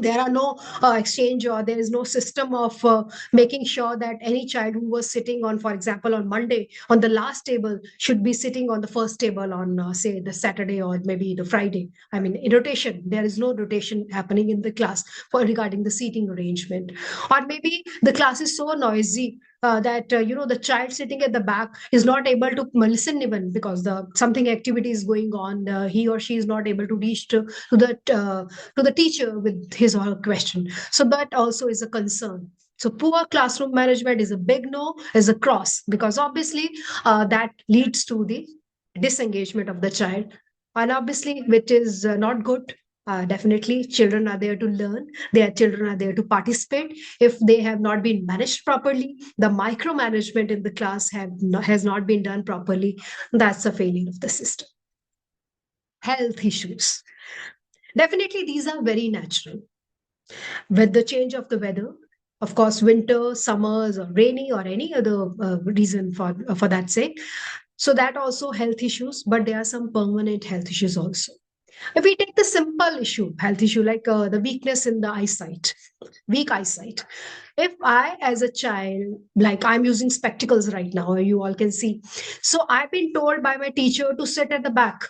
There are no exchange, or there is no system of making sure that any child who was sitting on, for example, on Monday on the last table should be sitting on the first table on, say, the Saturday or maybe the Friday. I mean, in rotation, there is no rotation happening in the class for regarding the seating arrangement. Or maybe the class is so noisy that the child sitting at the back is not able to listen, even because the something activity is going on. He or she is not able to reach to the teacher with his or her question. So that also is a concern. So poor classroom management is a big no, is a cross, because obviously that leads to the disengagement of the child. And obviously, which is not good. Definitely, children are there to learn. Their children are there to participate. If they have not been managed properly, the micromanagement in the class has not been done properly. That's a failure of the system. Health issues. Definitely, these are very natural. With the change of the weather, of course, winter, summers, or rainy, or any other reason for that sake. So that also health issues, but there are some permanent health issues also. If we take the simple health issue like the weakness in the eyesight, weak eyesight. If I, as a child, like I'm using spectacles right now, you all can see. So I've been told by my teacher to sit at the back.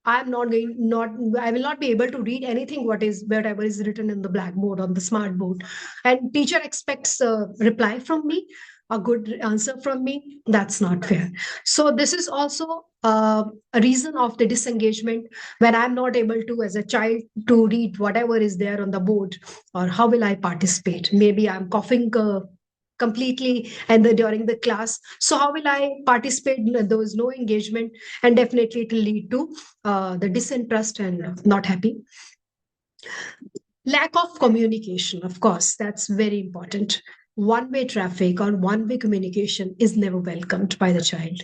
I'm not going not I will not be able to read anything whatever is written in the blackboard on the smart board. And teacher expects a reply from me, a good answer from me. That's not fair. So this is also a reason of the disengagement, when I'm not able to, as a child, to read whatever is there on the board. Or how will I participate? Maybe I'm coughing completely and during the class, so how will I participate? There was no engagement, and definitely it will lead to the disinterest and not happy. Lack of communication, of course, that's very important. One way traffic or one way communication is never welcomed by the child.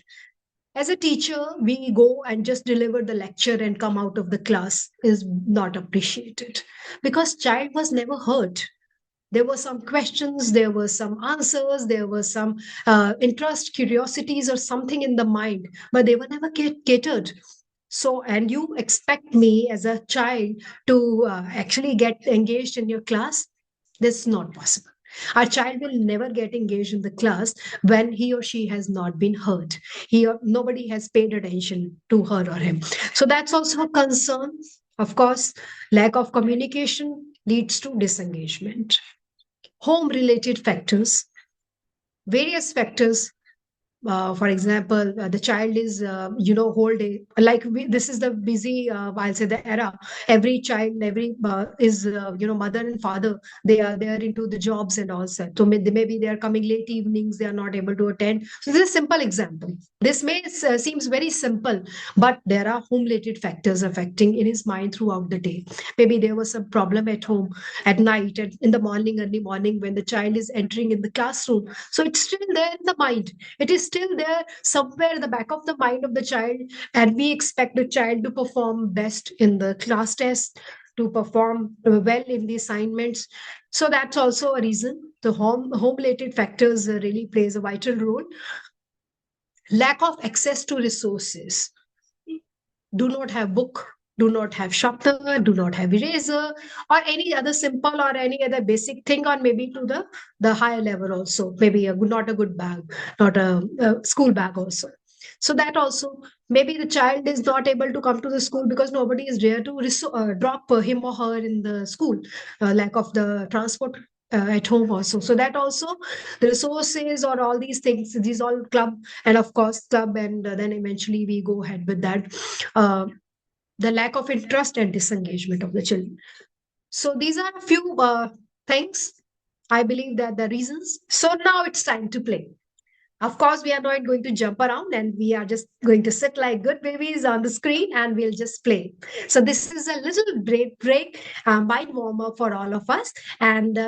As a teacher, we go and just deliver the lecture and come out of the class is not appreciated, because child was never heard. There were some questions, there were some answers, there were some interest, curiosities, or something in the mind, but they were never catered. So, and you expect me as a child to actually get engaged in your class? This is not possible. Our child will never get engaged in the class when he or she has not been heard. Nobody has paid attention to her or him. So that's also a concern. Of course, lack of communication leads to disengagement. Home related factors, various factors. For example, the child is whole day, like this is the busy, I'll say, the era. Every child, every is mother and father, they are into the jobs and all that. So maybe they are coming late evenings, they are not able to attend. So this is a simple example. This may seems very simple, but there are home related factors affecting in his mind throughout the day. Maybe there was some problem at home at night and in the morning, early morning, when the child is entering in the classroom. So it's still there in the mind, it is still there somewhere in the back of the mind of the child, and we expect the child to perform best in the class test, to perform well in the assignments. So that's also a reason. The home related factors really plays a vital role. Lack of access to resources. Do not have book, do not have sharpener, do not have eraser, or any other simple or any other basic thing, or maybe to the higher level also, maybe not a good bag, not a school bag also. So that also, maybe the child is not able to come to the school because nobody is there to drop him or her in the school. Lack of the transport at home also. So that also, the resources or all these things, these all club, and of course club, and then eventually we go ahead with that. uh, the lack of interest and disengagement of the children. So these are a few things, I believe, that the reasons. So now it's time to play. Of course, we are not going to jump around, and we are just going to sit like good babies on the screen and we'll just play. So this is a little break, mind warmer for all of us. And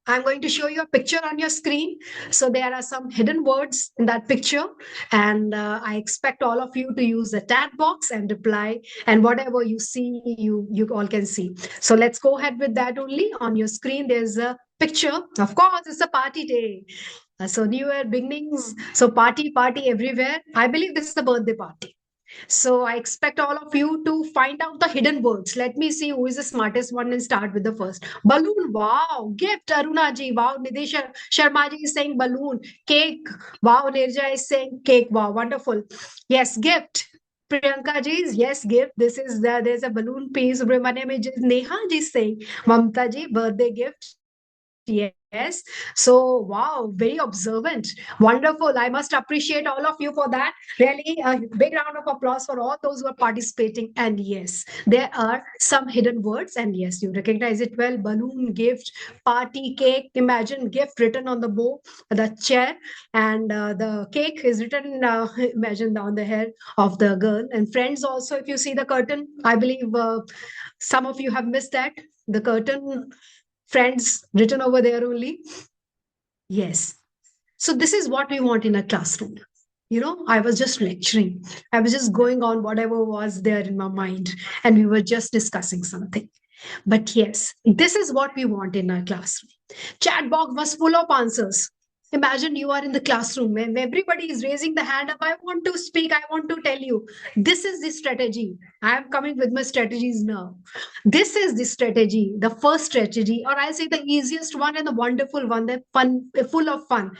I'm going to show you a picture on your screen. So there are some hidden words in that picture, and I expect all of you to use the chat box and reply. And whatever you see, you all can see. So let's go ahead with that. Only on your screen, there's a picture. Of course, it's a party day. So New Year beginnings. So party everywhere. I believe this is the birthday party. So I expect all of you to find out the hidden words. Let me see who is the smartest one and start with the first. Balloon, wow. Gift, Aruna ji, wow. Nidesha Sharma ji is saying balloon. Cake, wow. Nirja is saying cake, wow. Wonderful. Yes, gift. Priyanka ji is yes, gift. This is there's a balloon piece. Subramanya ji, Neha ji is saying Mamta ji, birthday gift. Yes. So, wow, very observant. Wonderful. I must appreciate all of you for that. Really, a big round of applause for all those who are participating. And yes, there are some hidden words. And yes, you recognize it well. Balloon, gift, party, cake. Imagine gift written on the bow, the chair, and the cake is written, imagine, on the hair of the girl. And friends also, if you see the curtain, I believe some of you have missed that. The curtain, friends written over there only. Yes. So this is what we want in a classroom. I was just lecturing. I was just going on whatever was there in my mind, and we were just discussing something. But yes, this is what we want in our classroom. Chat box was full of answers. Imagine you are in the classroom and everybody is raising the hand up. I want to speak. I want to tell you. This is the strategy. I am coming with my strategies now. This is the strategy, the first strategy, or I say the easiest one and the wonderful one, the fun, full of fun.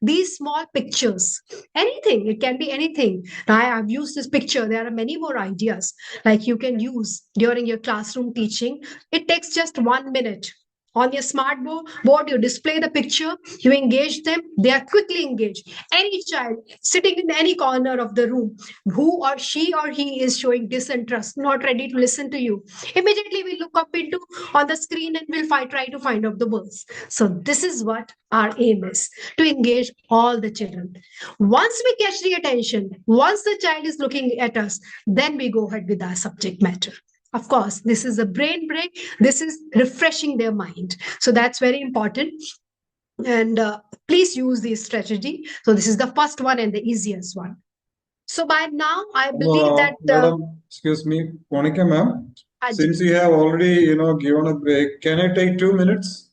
These small pictures, anything, it can be anything. Now, I've used this picture. There are many more ideas like you can use during your classroom teaching. It takes just 1 minute. On your smart board, you display the picture, you engage them, they are quickly engaged. Any child sitting in any corner of the room, who or she or he is showing disinterest, not ready to listen to you, immediately we look up into on the screen and we'll try to find out the words. So this is what our aim is, to engage all the children. Once we catch the attention, once the child is looking at us, then we go ahead with our subject matter. Of course, this is a brain break. This is refreshing their mind. So that's very important. And please use this strategy. So this is the first one and the easiest one. So by now, I believe that... Madam, excuse me, Monica ma'am, since you have already, given a break, can I take 2 minutes?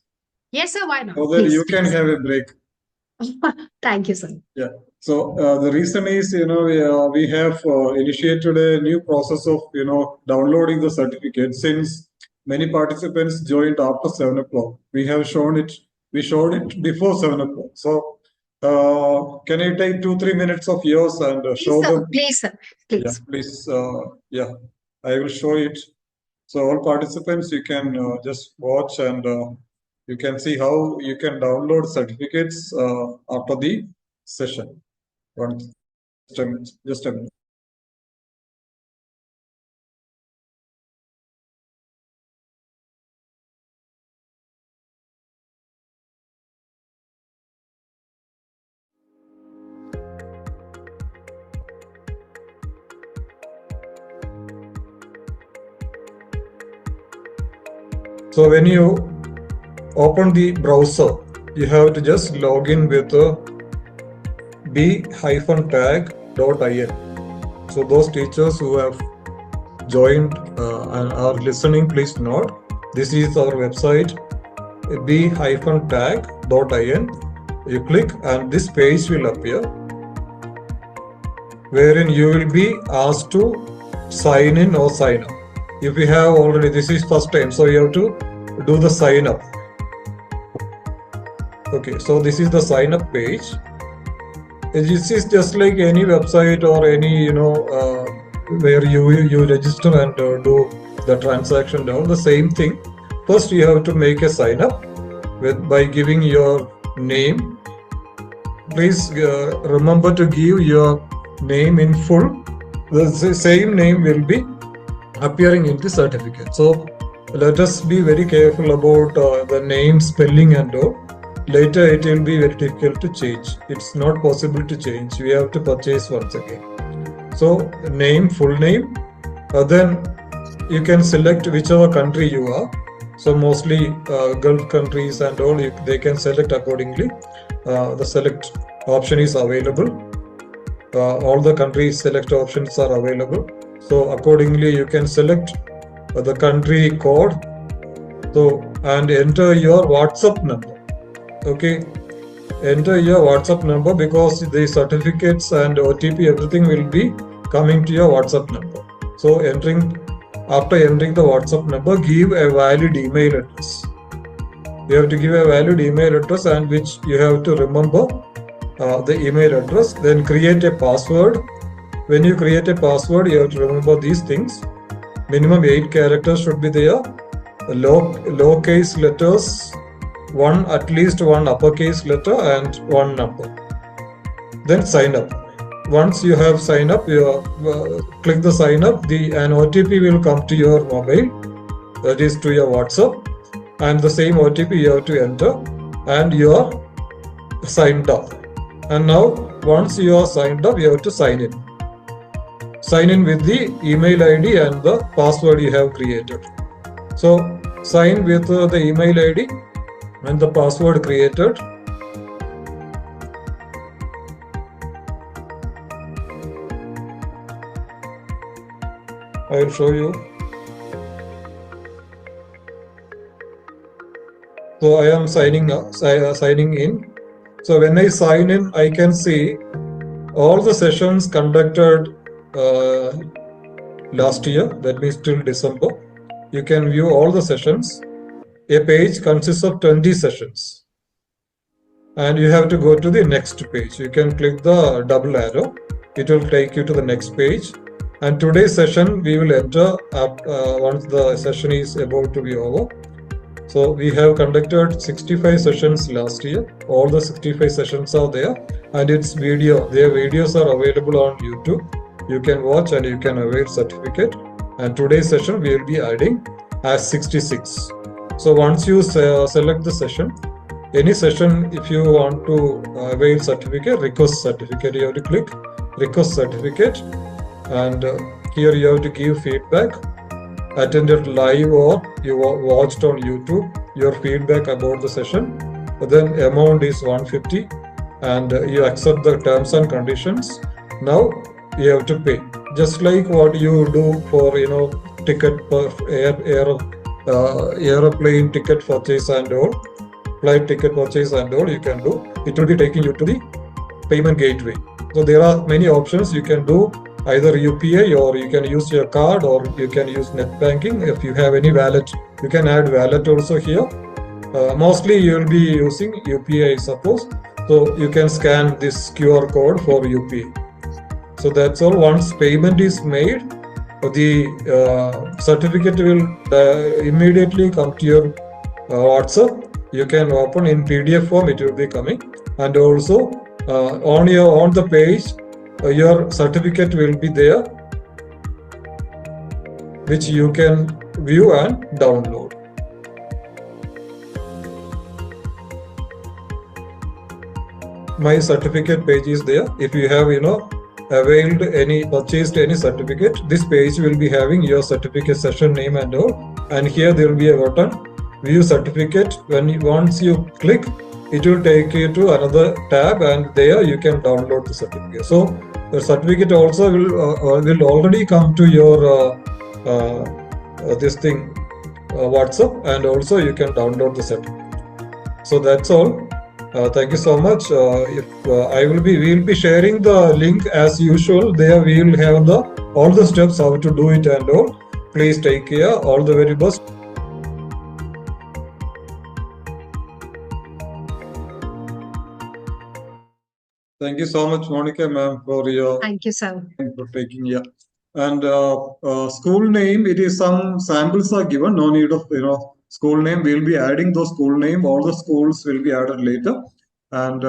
Yes, sir, why not? So that you can have a break. Thank you, sir. Yeah. So the reason is, we have initiated a new process of, downloading the certificate since many participants joined after 7 o'clock. We showed it before 7 o'clock. So can I take 2-3 minutes of yours and show them? Please, sir. Please. Yeah, please. I will show it. So all participants, you can just watch and you can see how you can download certificates after the session. Just a minute. So when you open the browser, you have to just log in with b-tag.in. So those teachers who have joined and are listening, please note, this is our website, b-tag.in. You click and this page will appear, wherein you will be asked to sign in or sign up. If you have already, this is first time, so you have to do the sign up. Okay, so this is the sign up page. This is just like any website or any, where you register and do the transaction down, the same thing. First, you have to make a sign up by giving your name. Please remember to give your name in full. The same name will be appearing in the certificate. So let us be very careful about the name spelling and all. Later it will be very difficult to change. It's not possible to change. We have to purchase once again. So name, full name. Then you can select whichever country you are. So mostly Gulf countries and all, they can select accordingly. The select option is available. All the countries select options are available. So accordingly you can select the country code. So and enter your WhatsApp number. Okay, enter your WhatsApp number because the certificates and OTP, everything will be coming to your WhatsApp number. So after entering the WhatsApp number, give a valid email address. You have to give a valid email address, and which you have to remember the email address. Then create a password. When you create a password, you have to remember these things. Minimum 8 characters should be there. Lowercase letters, at least one uppercase letter and one number. Then sign up. Once you have signed up, you click the sign up. An OTP will come to your mobile, that is to your WhatsApp, and the same OTP you have to enter, and you are signed up. And now once you are signed up, you have to sign in. Sign in with the email ID and the password you have created. So sign with the email ID and the password created. I will show you. So I am signing in. So when I sign in, I can see all the sessions conducted last year, that means till December. You can view all the sessions. A page consists of 20 sessions, and you have to go to the next page. You can click the double arrow. It will take you to the next page. And today's session we will enter once the session is about to be over. So we have conducted 65 sessions last year. All the 65 sessions are there, and it's video. Their videos are available on YouTube. You can watch and you can avail certificate. And today's session we will be adding as 66. So once you select the session, any session, if you want to avail certificate, request certificate, you have to click request certificate, and here you have to give feedback. Attended live or you watched on YouTube, your feedback about the session. Then amount is 150, and you accept the terms and conditions. Now you have to pay, just like what you do for ticket for aeroplane ticket purchase and all, flight ticket purchase and all. You can do. It will be taking you to the payment gateway. So there are many options. You can do either UPI, or you can use your card, or you can use net banking. If you have any wallet, you can add wallet also here. Mostly you will be using UPI, suppose. So you can scan this QR code for UPI. So that's all. Once payment is made, the certificate will immediately come to your WhatsApp. You can open in PDF form, it will be coming. And also on the page, your certificate will be there, which you can view and download. My certificate page is there. If you have purchased any certificate, this page will be having your certificate session name and all. And here there will be a button, view certificate. Once you click, it will take you to another tab, and there you can download the certificate. So the certificate also will already come to your WhatsApp, and also you can download the certificate. So that's all. Thank you so much. We will be sharing the link as usual. There we will have all the steps how to do it and all. Please take care. All the very best. Thank you so much, Monica ma'am, for your. Thank you, sir. For taking, yeah. And school name, it is some samples are given. No need of school name. We will be adding those school name. All the schools will be added later. And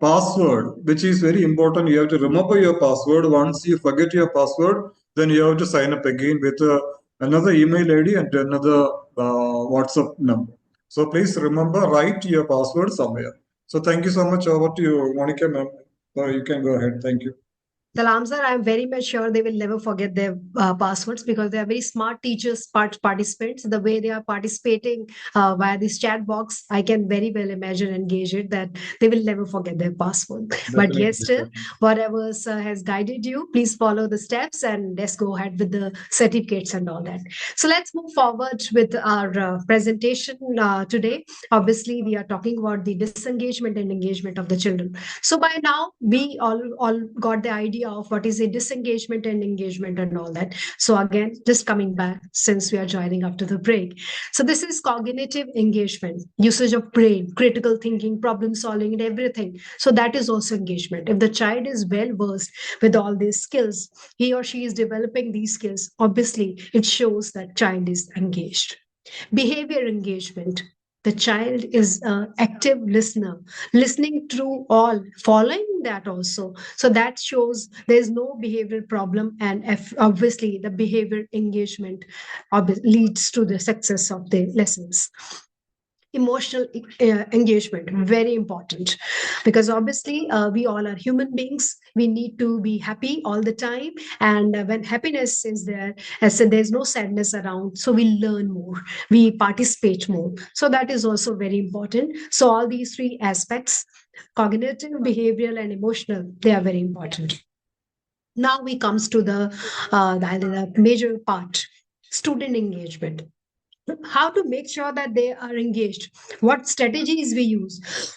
password, which is very important. You have to remember your password. Once you forget your password, then you have to sign up again with another email ID and another WhatsApp number. So please remember, write your password somewhere. So thank you so much. Over to you, Monica ma'am. You can go ahead. Thank you. Salam sir, I'm very much sure they will never forget their passwords, because they are very smart teachers, participants. The way they are participating via this chat box, I can very well imagine and gauge it that they will never forget their password. But yes, still, whatever sir has guided you, please follow the steps and let's go ahead with the certificates and all that. So let's move forward with our presentation today. Obviously, we are talking about the disengagement and engagement of the children. So by now, we all got the idea idea of what is a disengagement and engagement and all that. So again, just coming back since we are joining after the break. So this is cognitive engagement, usage of brain, critical thinking, problem solving, and everything. So that is also engagement. If the child is well versed with all these skills, he or she is developing these skills, obviously it shows that child is engaged. Behavior engagement. The child is an active listener, listening through all, following that also. So that shows there's no behavioral problem, and obviously the behavior engagement leads to the success of the lessons. Emotional engagement, very important, because obviously we all are human beings. We need to be happy all the time, and when happiness is there, as I said, there's no sadness around, so we learn more, we participate more. So that is also very important. So all these three aspects, cognitive, behavioral, and emotional, they are very important. Now we comes to the major part, student engagement. How to make sure that they are engaged, what strategies we use,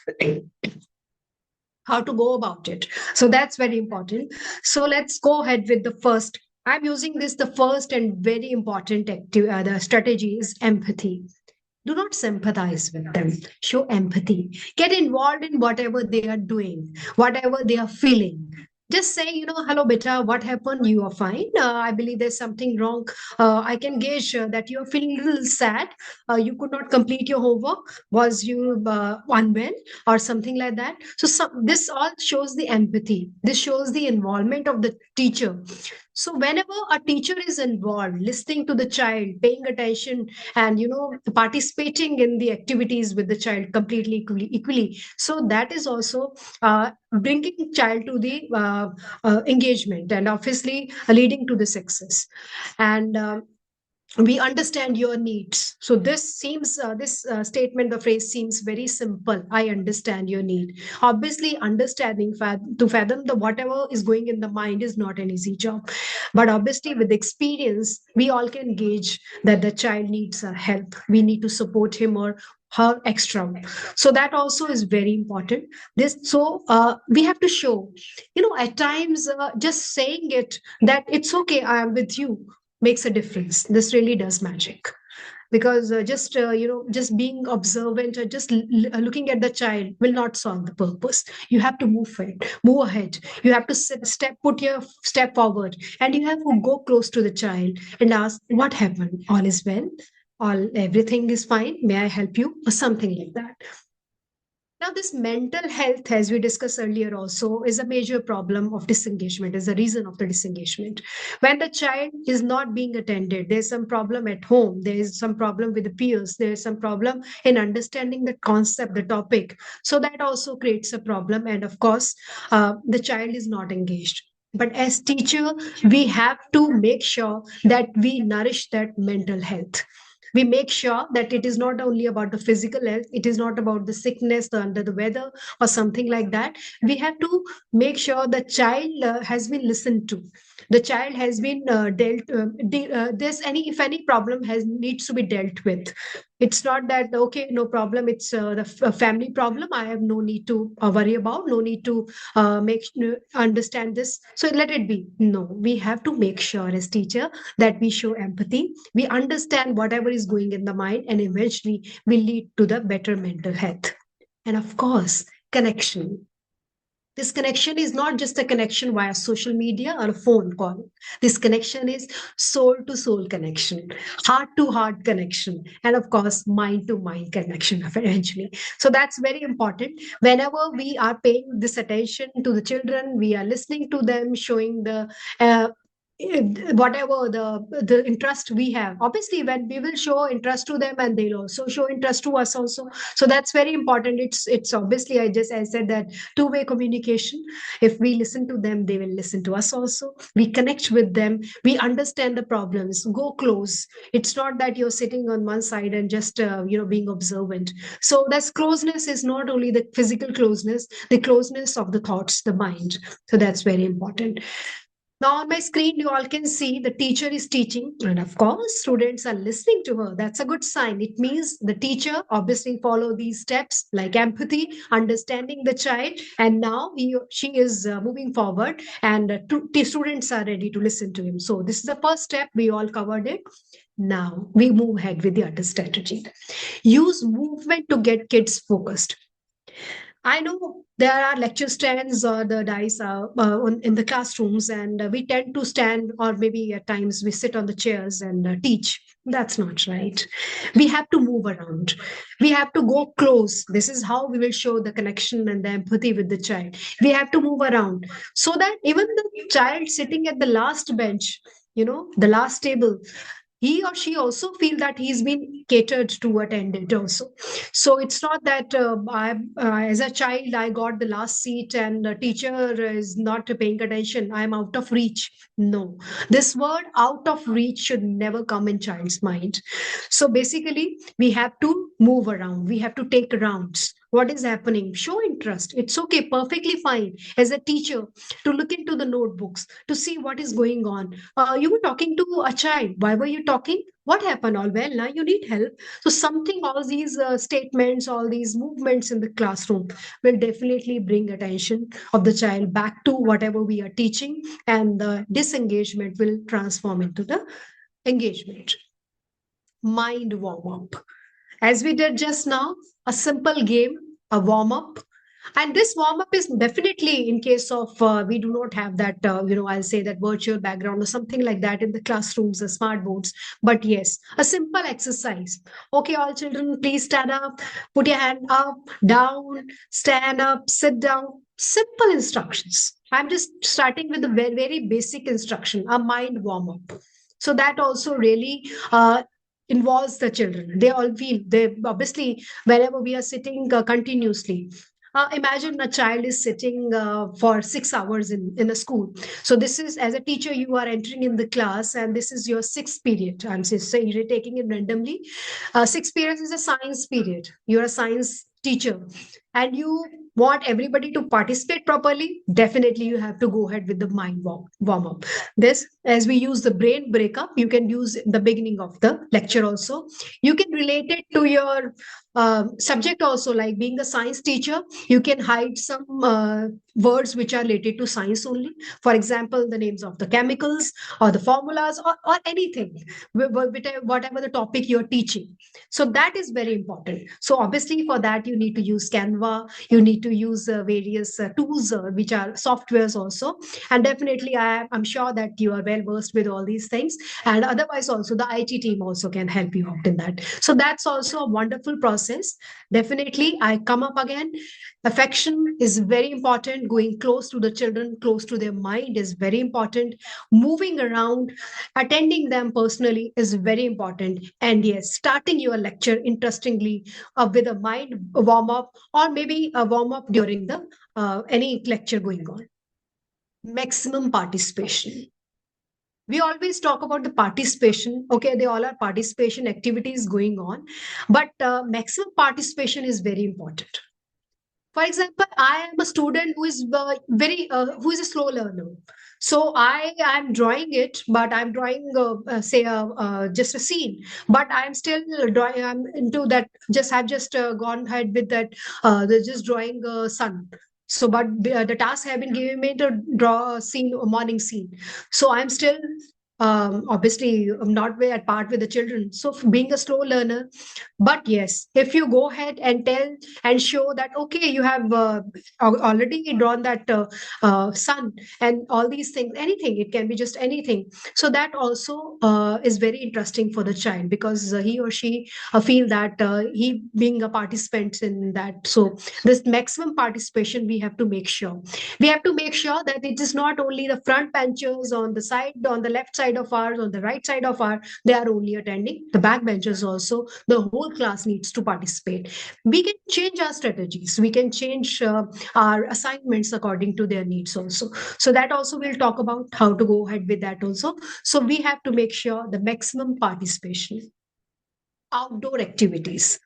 how to go about it. So that's very important. So let's go ahead with the first. I'm using this, the first and very important the strategy is empathy. Do not sympathize with them. Show empathy. Get involved in whatever they are doing, whatever they are feeling. Just say, hello, beta, what happened? You are fine. I believe there's something wrong. I can gauge that you are feeling a little sad. You could not complete your homework. Was you unwell or something like that? So this all shows the empathy. This shows the involvement of the teacher. So whenever a teacher is involved, listening to the child, paying attention, and participating in the activities with the child completely equally, so that is also bringing child to the engagement, and obviously leading to the success. And we understand your needs. So this seems this statement, the phrase seems very simple. I understand your need. Obviously understanding to fathom the whatever is going in the mind is not an easy job, but obviously with experience we all can gauge that the child needs our help. We need to support him or her extra. So that also is very important. This so we have to show, at times just saying it that it's okay, I am with you, makes a difference. This really does magic, because just being observant or just looking at the child will not solve the purpose. You have to move ahead. You have to put your step forward, and you have to go close to the child and ask, what happened? All is well? Everything is fine? May I help you? Or something like that. Now, this mental health, as we discussed earlier, also is a major problem of disengagement, is the reason of the disengagement. When the child is not being attended, there's some problem at home, there is some problem with the peers, there is some problem in understanding the concept, the topic. So that also creates a problem. And of course, the child is not engaged. But as teacher, we have to make sure that we nourish that mental health. We make sure that it is not only about the physical health, it is not about the sickness, the under the weather or something like that. We have to make sure the child has been listened to. The child has been there's if any problem has needs to be dealt with. It's not that, okay, no problem, it's a family problem, I have no need to worry about, no need to understand this, so let it be. No, we have to make sure as teacher that we show empathy, we understand whatever is going in the mind, and eventually will lead to the better mental health. And of course, connection. This connection is not just a connection via social media or a phone call. This connection is soul to soul connection, heart to heart connection, and of course, mind to mind connection eventually. So that's very important. Whenever we are paying this attention to the children, we are listening to them, showing the whatever the interest we have. Obviously, when we will show interest to them, and they'll also show interest to us also. So that's very important. It's obviously, I said that two-way communication. If we listen to them, they will listen to us also. We connect with them, we understand the problems, go close. It's not that you're sitting on one side and just being observant. So that's closeness is not only the physical closeness, the closeness of the thoughts, the mind. So that's very important. Now on my screen, you all can see the teacher is teaching, and of course, students are listening to her. That's a good sign. It means the teacher obviously follow these steps like empathy, understanding the child, and now she is moving forward, and the students are ready to listen to him. So this is the first step. We all covered it. Now we move ahead with the other strategy. Use movement to get kids focused. I know there are lecture stands or the dice in the classrooms, and we tend to stand, or maybe at times we sit on the chairs and teach. That's not right. We have to move around. We have to go close. This is how we will show the connection and the empathy with the child. We have to move around so that even the child sitting at the last bench, the last table, he or she also feel that he's been catered to, attended also. So it's not that as a child I got the last seat and the teacher is not paying attention, I'm out of reach. No, this word out of reach should never come in child's mind. So basically we have to move around, we have to take rounds. What is happening? Show interest. It's okay, perfectly fine as a teacher to look into the notebooks to see what is going on. You were talking to a child. Why were you talking? What happened? All well, now you need help. So something, all these statements, all these movements in the classroom will definitely bring attention of the child back to whatever we are teaching, and the disengagement will transform into the engagement. Mind warm up. As we did just now, a simple game, a warm up. And this warm up is definitely in case of we do not have that, I'll say that virtual background or something like that in the classrooms or smart boards. But yes, a simple exercise. Okay, all children, please stand up, put your hand up, down, stand up, sit down. Simple instructions. I'm just starting with a very, very basic instruction, a mind warm up. So that also really involves the children. They all feel, they obviously, wherever we are sitting continuously, imagine a child is sitting for 6 hours in a school. So this is, as a teacher, you are entering in the class and this is your sixth period. I'm saying you're taking it randomly. Sixth period is a science period. You're a science teacher and you want everybody to participate properly. Definitely you have to go ahead with the mind warm up. This, as we use the brain breakup, you can use the beginning of the lecture also. You can relate it to your subject also, like being a science teacher, you can hide some words which are related to science only. For example, the names of the chemicals or the formulas, or anything, whatever the topic you're teaching. So that is very important. So obviously for that you need to use Canva, you need to use various tools which are softwares also. And definitely I'm sure that you are well versed with all these things, and otherwise also the IT team also can help you out in that. So that's also a wonderful process. Definitely I come up again, affection is very important. Going close to the children, close to their mind is very important. Moving around, attending them personally is very important. And yes, starting your lecture interestingly with a mind warm up, or maybe a warm up during the any lecture going on. Maximum participation. We always talk about the participation. Okay, they all are participation activities going on, but maximum participation is very important. For example, I am a student who is who is a slow learner. So I am drawing it, but I'm drawing, say, just a scene. But I'm still drawing. I'm into that. I've just gone ahead with that. Just drawing a sun. So, but the task have been given me to draw a scene, a morning scene. So I'm still obviously I'm not way at part with the children, so being a slow learner. But yes, if you go ahead and tell and show that okay, you have already drawn that sun and all these things, anything, it can be just anything. So that also is very interesting for the child, because he or she feel that he being a participant in that. So this maximum participation we have to make sure. We have to make sure that it is not only the front benchers on the side, on the left side of ours, on the right side of our, they are only attending. The back benchers also, the whole class needs to participate. We can change our strategies. We can change our assignments according to their needs also. So that also we'll talk about how to go ahead with that also. So we have to make sure the maximum participation. Outdoor activities.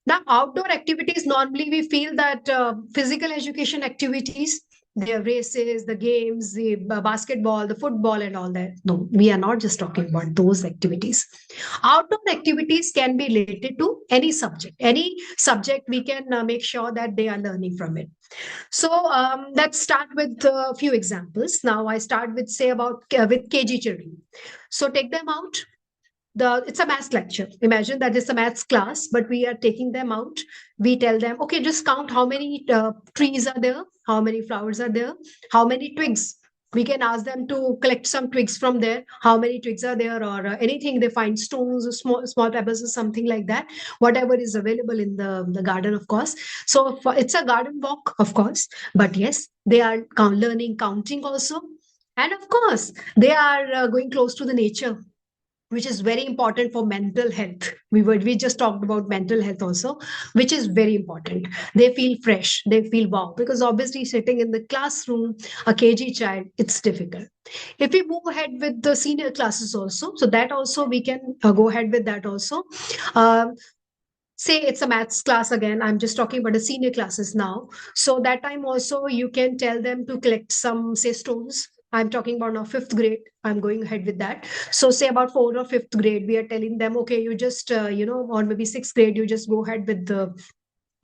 Now, outdoor activities, normally we feel that physical education activities, their races, the games, the basketball, the football, and all that. No, we are not just talking about those activities. Outdoor activities can be related to any subject. Any subject, we can make sure that they are learning from it. So let's start with a few examples. Now I start with say about with KG children. So take them out. It's a maths lecture. Imagine that it's a maths class, but we are taking them out. We tell them, okay, just count how many trees are there, how many flowers are there, how many twigs. We can ask them to collect some twigs from there. How many twigs are there, or anything they find, stones or small pebbles or something like that. Whatever is available in the garden, of course. So it's a garden walk, of course. But yes, they are learning counting also, and of course they are going close to the nature, which is very important for mental health. We just talked about mental health also, which is very important. They feel fresh, they feel wow, because obviously sitting in the classroom, a KG child, it's difficult. If we move ahead with the senior classes also, so that also we can go ahead with that also. Um, Say it's a maths class again, I'm just talking about the senior classes now. So that time also you can tell them to collect some, say, stones. I'm talking about now fifth grade, I'm going ahead with that. So say about fourth or fifth grade, we are telling them, okay, you just or maybe sixth grade, you just go ahead with the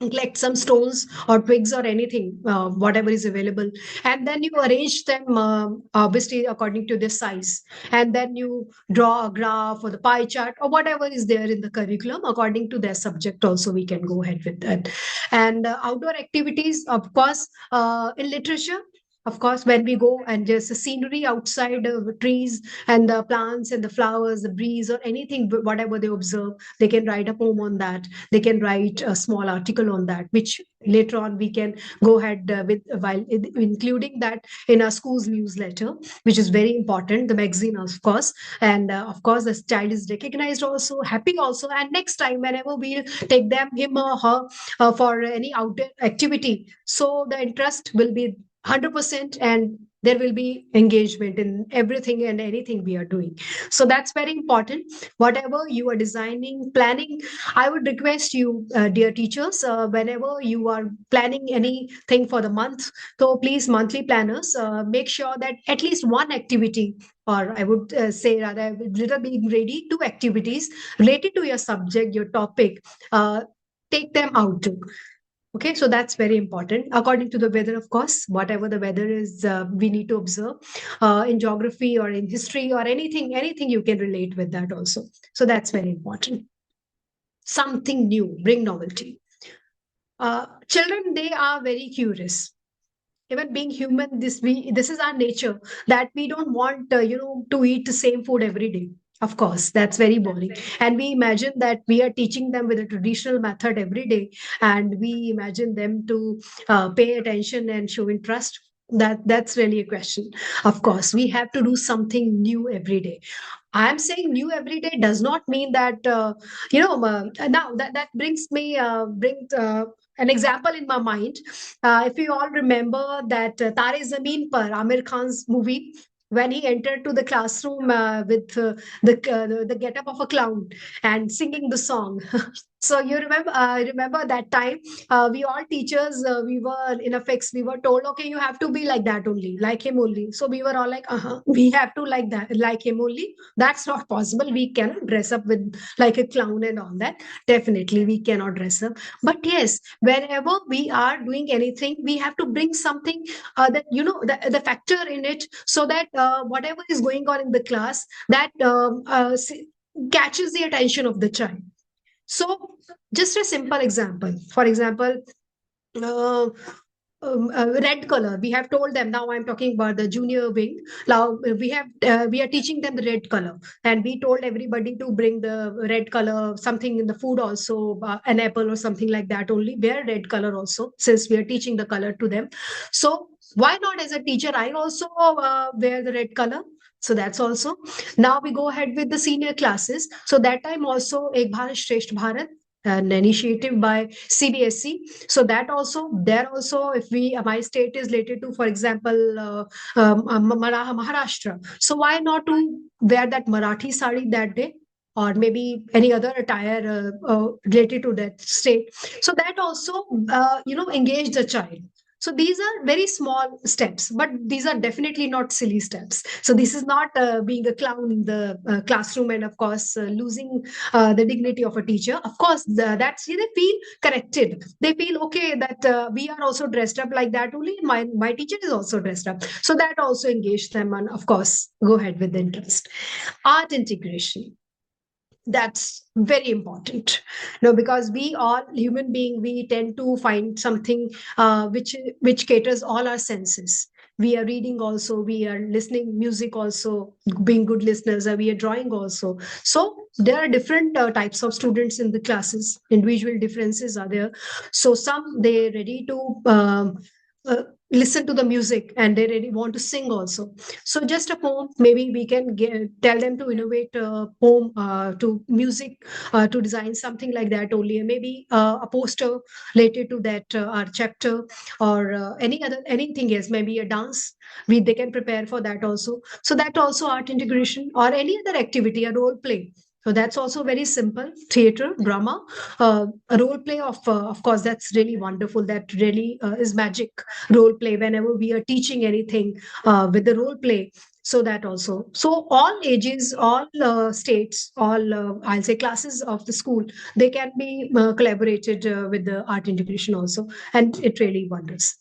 collect some stones or twigs or anything, whatever is available, and then you arrange them, obviously according to this size, and then you draw a graph or the pie chart or whatever is there in the curriculum according to their subject. Also we can go ahead with that. And outdoor activities, of course, in literature, of course, when we go and there's a scenery outside, trees and the plants and the flowers, the breeze or anything, whatever they observe, they can write a poem on that. They can write a small article on that, which later on we can go ahead with, while including that in our school's newsletter, which is very important, the magazine, of course. And of course the child is recognized also, happy also, and next time whenever we'll take them, him or her, for any outdoor activity, so the interest will be 100%, and there will be engagement in everything and anything we are doing. So that's very important. Whatever you are designing, planning, I would request you, dear teachers, whenever you are planning anything for the month, so please, monthly planners, make sure that at least one activity, or I would say rather, little be ready, two activities related to your subject, your topic, uh, take them out too. Okay, so that's very important. According to the weather, of course, whatever the weather is, we need to observe in geography or in history or anything you can relate with that also. So that's very important. Something new, bring novelty. Children, they are very curious. Even being human, this is our nature, that we don't want to eat the same food every day. Of course that's very boring, and we imagine that we are teaching them with a traditional method every day, and we imagine them to pay attention and show interest. That's really a question. Of course we have to do something new every day. I'm saying new every day does not mean that now that brings me brings an example in my mind. If you all remember that Tare Zameen Par, Amir Khan's movie, when he entered to the classroom with the getup of a clown and singing the song. So you remember that time, we all teachers, we were in a fix. We were told, okay, you have to be like that only, like him only. So we were all like, we have to like that, like him only. That's not possible. We cannot dress up with like a clown and all that. Definitely, we cannot dress up. But yes, whenever we are doing anything, we have to bring something that the factor in it, so that whatever is going on in the class, that catches the attention of the child. So just a simple example. For example, uh, red color, we have told them. Now I'm talking about the junior wing. Now we are teaching them the red color, and we told everybody to bring the red color, something in the food also, an apple or something like that only, wear red color also, since we are teaching the color to them. So why not, as a teacher, I also wear the red color. So that's also. Now we go ahead with the senior classes. So that time also, Ek Bharat Shresth Bharat, an initiative by CBSE. So that also, there also, if we my state is related to, for example, Maharashtra, so why not to wear that Marathi sari that day, or maybe any other attire related to that state. So that also engage the child. So these are very small steps, but these are definitely not silly steps. So this is not being a clown in the classroom, and of course losing the dignity of a teacher. Of course, that's they feel corrected. They feel okay that we are also dressed up like that. Only my teacher is also dressed up, so that also engage them, and of course go ahead with the interest. Art integration, that's very important, because we all human being, we tend to find something which caters all our senses. We are reading also, we are listening music also, being good listeners, we are drawing also. So there are different types of students in the classes, individual differences are there. So some they ready to uh, listen to the music, and they really want to sing also. So just a poem, maybe we can tell them to innovate a poem to music, to design something like that only, and maybe a poster related to that our chapter, or any other anything else, maybe a dance. They can prepare for that also. So that also art integration, or any other activity, a role play. So that's also very simple. Theater, drama, a role play of course, that's really wonderful. That really is magic. Role play, whenever we are teaching anything with the role play. So that also. So all ages, all states, all I'll say classes of the school, they can be collaborated with the art integration also, and it really wonders.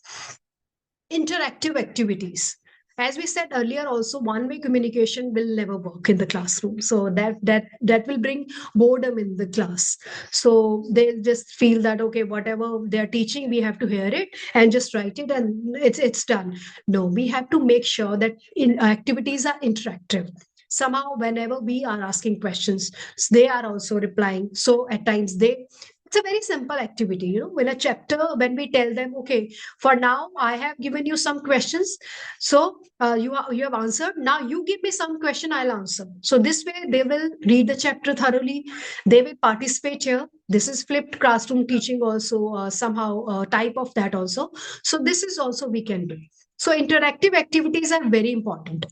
Interactive activities, as we said earlier also, one way communication will never work in the classroom. So that will bring boredom in the class. So they'll just feel that okay, whatever they're teaching, we have to hear it and just write it, and it's done. No, we have to make sure that in activities are interactive. Somehow whenever we are asking questions, they are also replying. So at times they, it's a very simple activity, in a chapter, when we tell them, okay, for now I have given you some questions. So you have answered, now you give me some question, I'll answer. So this way they will read the chapter thoroughly, they will participate here. This is flipped classroom teaching also, somehow type of that also. So this is also we can do. So interactive activities are very important.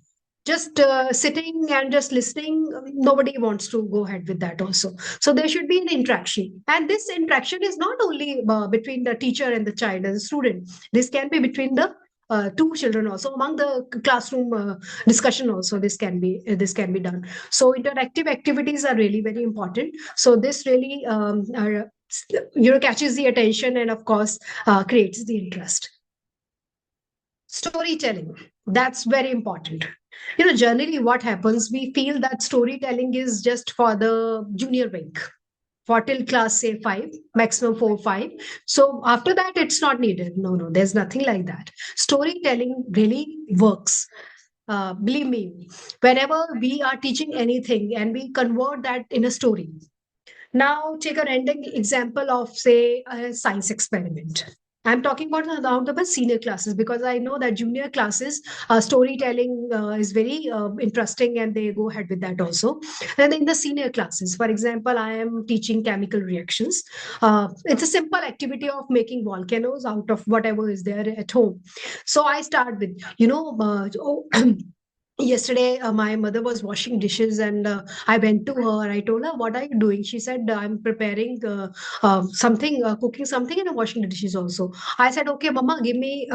Just sitting and just listening, nobody wants to go ahead with that also. So there should be an interaction, and this interaction is not only between the teacher and the child and the student. This can be between the two children also, among the classroom discussion also. This can be done. So interactive activities are really very important. So this really catches the attention, and of course creates the interest. Storytelling, that's very important. Generally what happens, we feel that storytelling is just for the junior wing, for till class say 5, maximum 4 5. So after that it's not needed. No, no, there's nothing like that. Storytelling really works. Believe me, whenever we are teaching anything and we convert that in a story. Now, take a random example of, say, a science experiment. I'm talking about the senior classes, because I know that junior classes, storytelling is very interesting, and they go ahead with that also. And in the senior classes, for example, I am teaching chemical reactions. It's a simple activity of making volcanoes out of whatever is there at home. So I start with, yesterday my mother was washing dishes, and I went to her, I told her, what are you doing? She said, I'm preparing something, cooking something, and I'm washing the dishes also. I said, okay mama, give me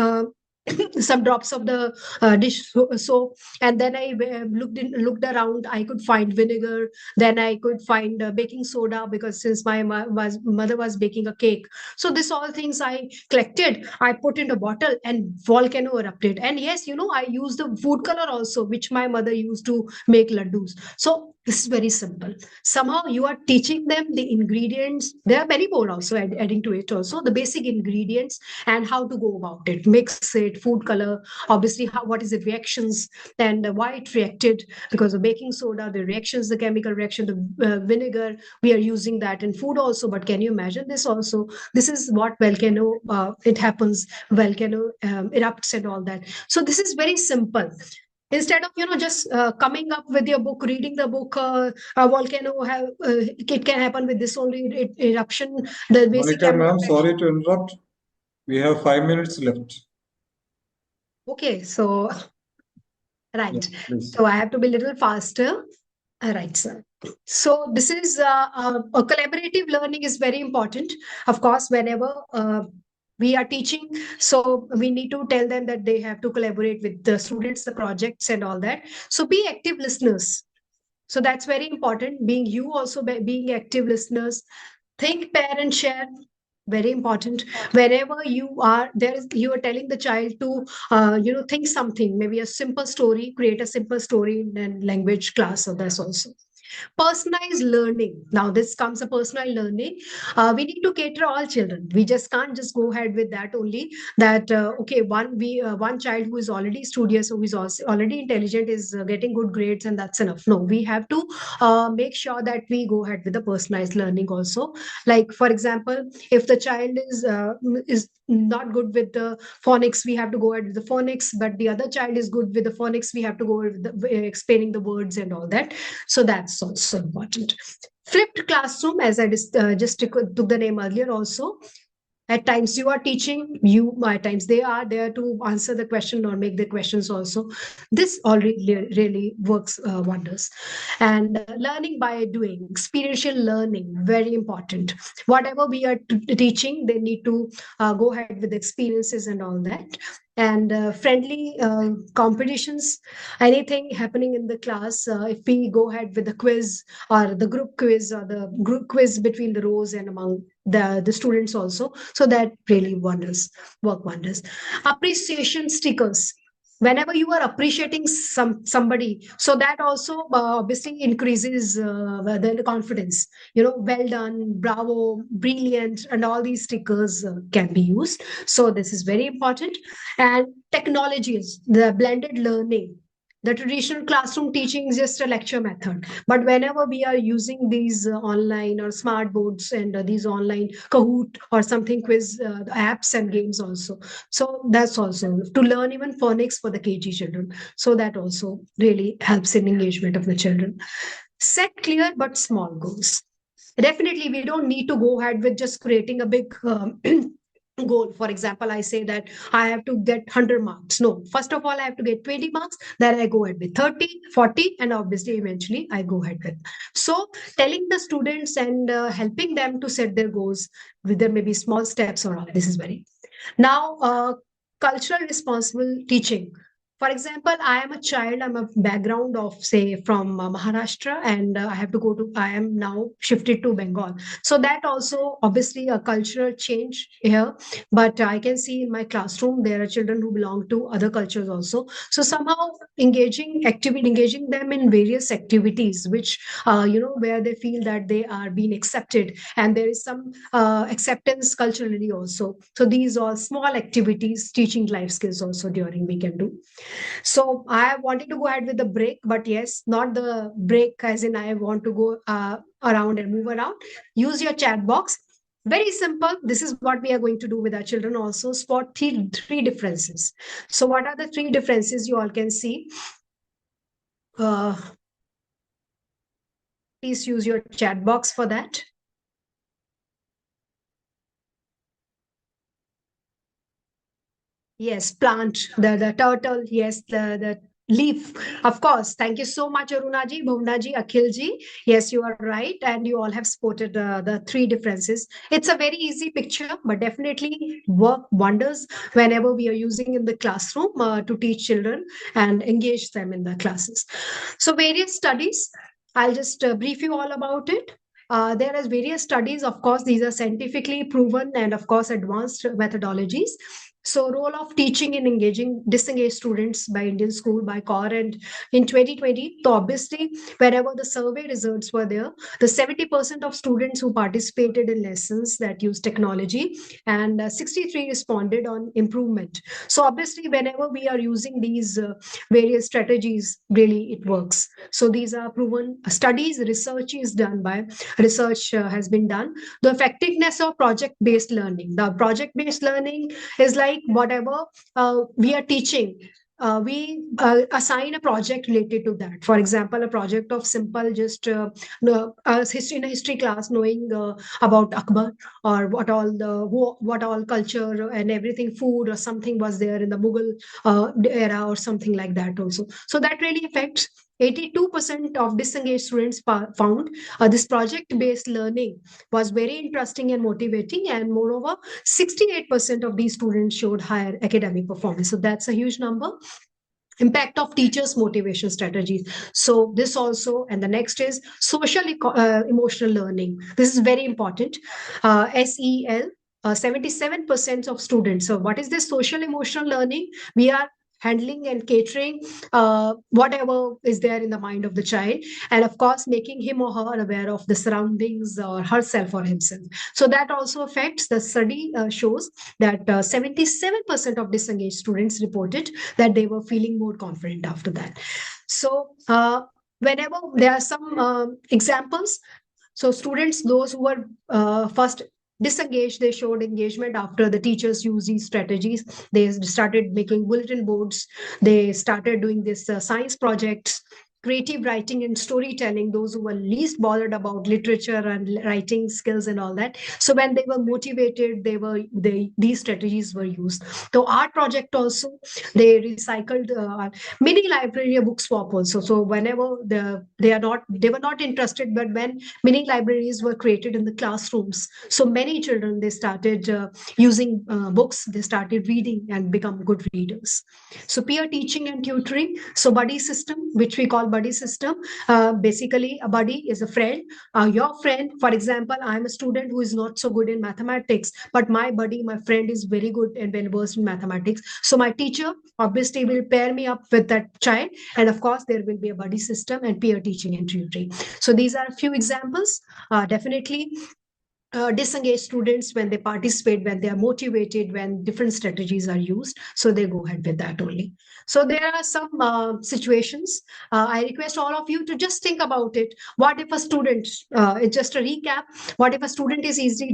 some drops of the dish soap. And then I looked around, I could find vinegar, then I could find baking soda, because since my mother was baking a cake. So this all things I collected, I put in a bottle, and volcano erupted. And yes, I used the food color also, which my mother used to make laddus. So this is very simple. Somehow you are teaching them the ingredients. There are many more also adding to it also, the basic ingredients and how to go about it, mix it, food color, obviously what is the reactions, and why it reacted, because of baking soda, the reactions, the chemical reaction, the vinegar, we are using that in food also. But can you imagine this also? This is what volcano, it happens, volcano erupts and all that. So this is very simple. Instead of just coming up with your book, reading the book, a volcano it can happen with this only eruption, the basic Monica ma'am, chemical sorry reaction. to interrupt. We have 5 minutes left. Okay, so right. Yeah, please. So I have to be a little faster. Right, sir. So this is a collaborative learning is very important. Of course, whenever we are teaching, so we need to tell them that they have to collaborate with the students, the projects and all that. So be active listeners. So that's very important. Being you also being active listeners. Think, pair, and share. Very important. Wherever you are, there is you are telling the child to think something, maybe a simple story. Create a simple story in language class. So that's also personalized learning. Now this comes a personal learning. We need to cater all children. We just can't just go ahead with that only, that okay, one child who is already studious, who is also already intelligent, is getting good grades and that's enough. No, we have to make sure that we go ahead with the personalized learning also. Like for example, if the child is not good with the phonics, we have to go ahead with the phonics, but the other child is good with the phonics, we have to go with explaining the words and all that. So that's also important. Flipped classroom, as I just took the name earlier also. At times you are teaching, you at times they are there to answer the question or make the questions also. This already really works wonders. And learning by doing, experiential learning, very important. Whatever we are teaching, they need to go ahead with experiences and all that. And friendly competitions, anything happening in the class, if we go ahead with the quiz or the group quiz or the group quiz between the rows and among the students also, so that really work wonders. Appreciation stickers, whenever you are appreciating somebody, so that also obviously increases the confidence. Well done, bravo, brilliant, and all these stickers can be used. So this is very important. And technologies, the blended learning. The traditional classroom teaching is just a lecture method, but whenever we are using these online or smart boards and these online Kahoot or something quiz apps and games also, so that's also to learn even phonics for the KG children. So that also really helps in engagement of the children. Set clear but small goals. Definitely, we don't need to go ahead with just creating a big goal. For example, I say that I have to get 100 marks. No, first of all, I have to get 20 marks. Then I go ahead with 30, 40, and obviously, eventually, I go ahead with. So, telling the students and helping them to set their goals with there may be small steps or all. This is very. Now, cultural responsible teaching. For example, I am a child, I'm a background of, say, from Maharashtra, and I am now shifted to Bengal. So that also obviously a cultural change here. But I can see in my classroom, there are children who belong to other cultures also. So somehow engaging them in various activities, which, where they feel that they are being accepted and there is some acceptance culturally also. So these are small activities, teaching life skills also during we can do. So I wanted to go ahead with the break, but yes, not the break as in I want to go around and move around. Use your chat box. Very simple. This is what we are going to do with our children also. Spot three differences. So what are the three differences you all can see? Please use your chat box for that. Yes, plant, the turtle, yes, the leaf, of course. Thank you so much, Arunaji, Bhuvnaji, Akhilji. Yes, you are right, and you all have spotted the three differences. It's a very easy picture, but definitely work wonders whenever we are using in the classroom to teach children and engage them in the classes. So various studies, I'll just brief you all about it. There are various studies, of course, these are scientifically proven and, of course, advanced methodologies. So, role of teaching in engaging disengaged students by Indian School by CORE, and in 2020, so obviously, wherever the survey results were there, the 70% of students who participated in lessons that use technology, and 63 responded on improvement. So, obviously, whenever we are using these various strategies, really it works. So, these are proven studies, research has been done. The effectiveness of project-based learning. The project-based learning is like whatever we are teaching, we assign a project related to that. For example, a project of simple just history in a history class, knowing about Akbar or what all culture and everything, food or something was there in the Mughal era or something like that also. So that really affects. 82% of disengaged students found this project-based learning was very interesting and motivating, and moreover, 68% of these students showed higher academic performance. So that's a huge number. Impact of teachers motivation strategies, so this also. And the next is social emotional learning. This is very important. SEL, 77% of students. So what is this social emotional learning? We are handling and catering whatever is there in the mind of the child, and of course making him or her aware of the surroundings or herself or himself. So that also affects. The study shows that 77% of disengaged students reported that they were feeling more confident after that. So whenever there are some examples, so students, those who were first disengaged, they showed engagement after the teachers used these strategies. They started making bulletin boards. They started doing this science projects, creative writing and storytelling, those who were least bothered about literature and writing skills and all that. So when they were motivated, these strategies were used. So art project also, they recycled mini library book swap also. So whenever they were not interested, but when mini libraries were created in the classrooms, so many children, they started using books, they started reading and become good readers. So peer teaching and tutoring, so buddy system, which we call buddy system. Basically a buddy is a friend, your friend. For example, I'm a student who is not so good in mathematics, but my buddy, my friend is very good and well versed in mathematics. So my teacher obviously will pair me up with that child, and of course there will be a buddy system and peer teaching and tutoring. So these are a few examples. Definitely disengaged students, when they participate, when they are motivated, when different strategies are used, so they go ahead with that only. So there are some situations. I request all of you to just think about it. What if a student, it's just a recap, what if a student is easily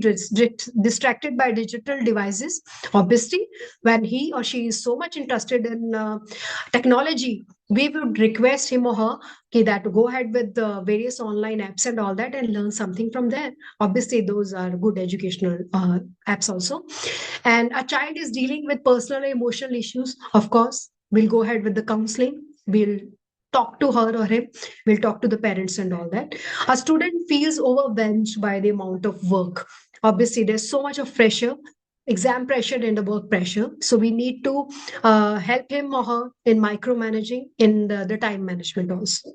distracted by digital devices? Obviously, when he or she is so much interested in technology, we would request him or her that go ahead with the various online apps and all that and learn something from there. Obviously, those are good educational apps also. And a child is dealing with personal and emotional issues. Of course, we'll go ahead with the counseling. We'll talk to her or him. We'll talk to the parents and all that. A student feels overwhelmed by the amount of work. Obviously, there's so much of pressure, exam pressure and the work pressure. So we need to help him or her in micromanaging, in the time management also.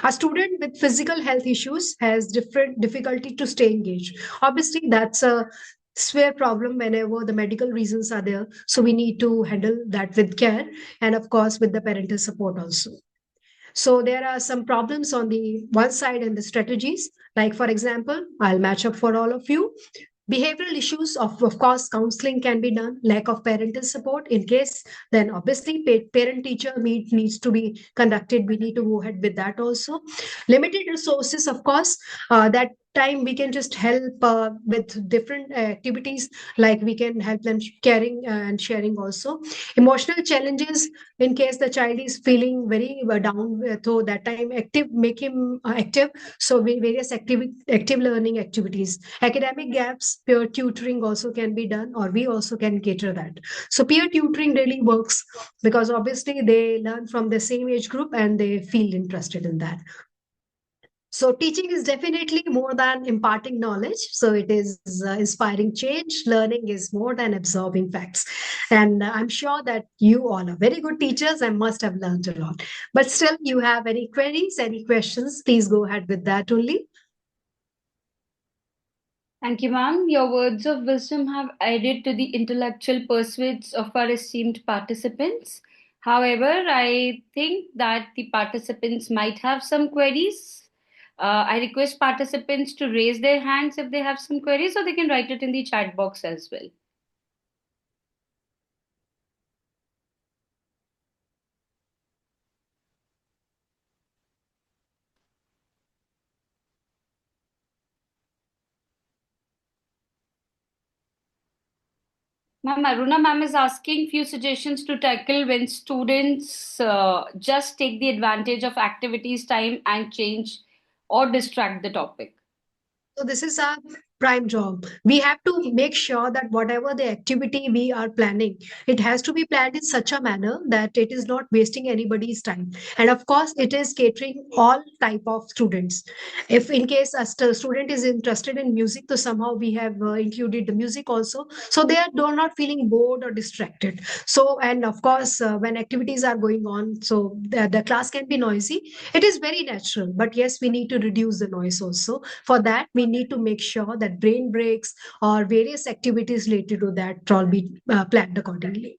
A student with physical health issues has different difficulty to stay engaged. Obviously, that's a severe problem whenever the medical reasons are there. So we need to handle that with care, and of course with the parental support also. So there are some problems on the one side and the strategies. Like for example, I'll match up for all of you. Behavioral issues, of course, counseling can be done. Lack of parental support, in case, then obviously parent teacher meet needs to be conducted. We need to go ahead with that also. Limited resources, of course, that time we can just help with different activities, like we can help them caring and sharing also. Emotional challenges, in case the child is feeling very down, so that time active, make him active. So various active learning activities. Academic gaps, peer tutoring also can be done, or we also can cater that. So peer tutoring really works because obviously they learn from the same age group and they feel interested in that. So teaching is definitely more than imparting knowledge. So it is inspiring change. Learning is more than absorbing facts. And I'm sure that you all are very good teachers and must have learned a lot. But still, you have any queries, any questions, please go ahead with that only. Thank you, ma'am. Your words of wisdom have added to the intellectual pursuits of our esteemed participants. However, I think that the participants might have some queries. I request participants to raise their hands if they have some queries, or they can write it in the chat box as well. Ma'am, Aruna ma'am is asking few suggestions to tackle when students just take the advantage of activities time and change or distract the topic. So this is a prime job. We have to make sure that whatever the activity we are planning, it has to be planned in such a manner that it is not wasting anybody's time. And of course, it is catering all type of students. If in case a student is interested in music, so somehow we have included the music also, so they're not feeling bored or distracted. So, and of course, when activities are going on, so the class can be noisy. It is very natural, but yes, we need to reduce the noise also. For that, we need to make sure that brain breaks or various activities related to that all be planned accordingly.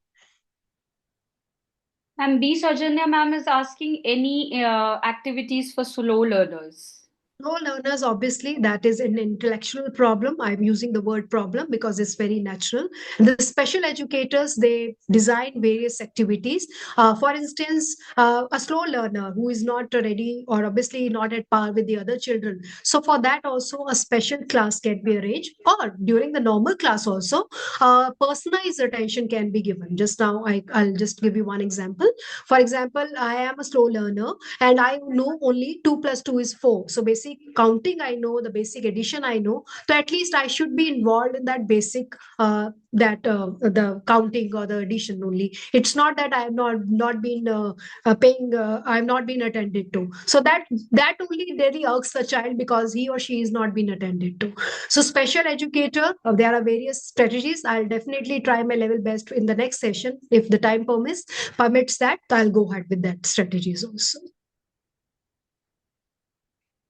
And B. Sajanya ma'am is asking any activities for slow learners. Slow learners, obviously, that is an intellectual problem. I'm using the word problem because it's very natural. The special educators, they design various activities. For instance, a slow learner who is not ready or obviously not at par with the other children. So for that also, a special class can be arranged, or during the normal class also, personalized attention can be given. Just now, I'll just give you one example. For example, I am a slow learner and I know only 2 plus 2 is 4. So basic counting I know, the basic addition I know. So at least I should be involved in that basic the counting or the addition only. It's not that I have not been paying. I have not been attended to. So that only really irks the child because he or she is not been attended to. So special educator, there are various strategies. I'll definitely try my level best in the next session if the time permits that. I'll go ahead with that strategies also.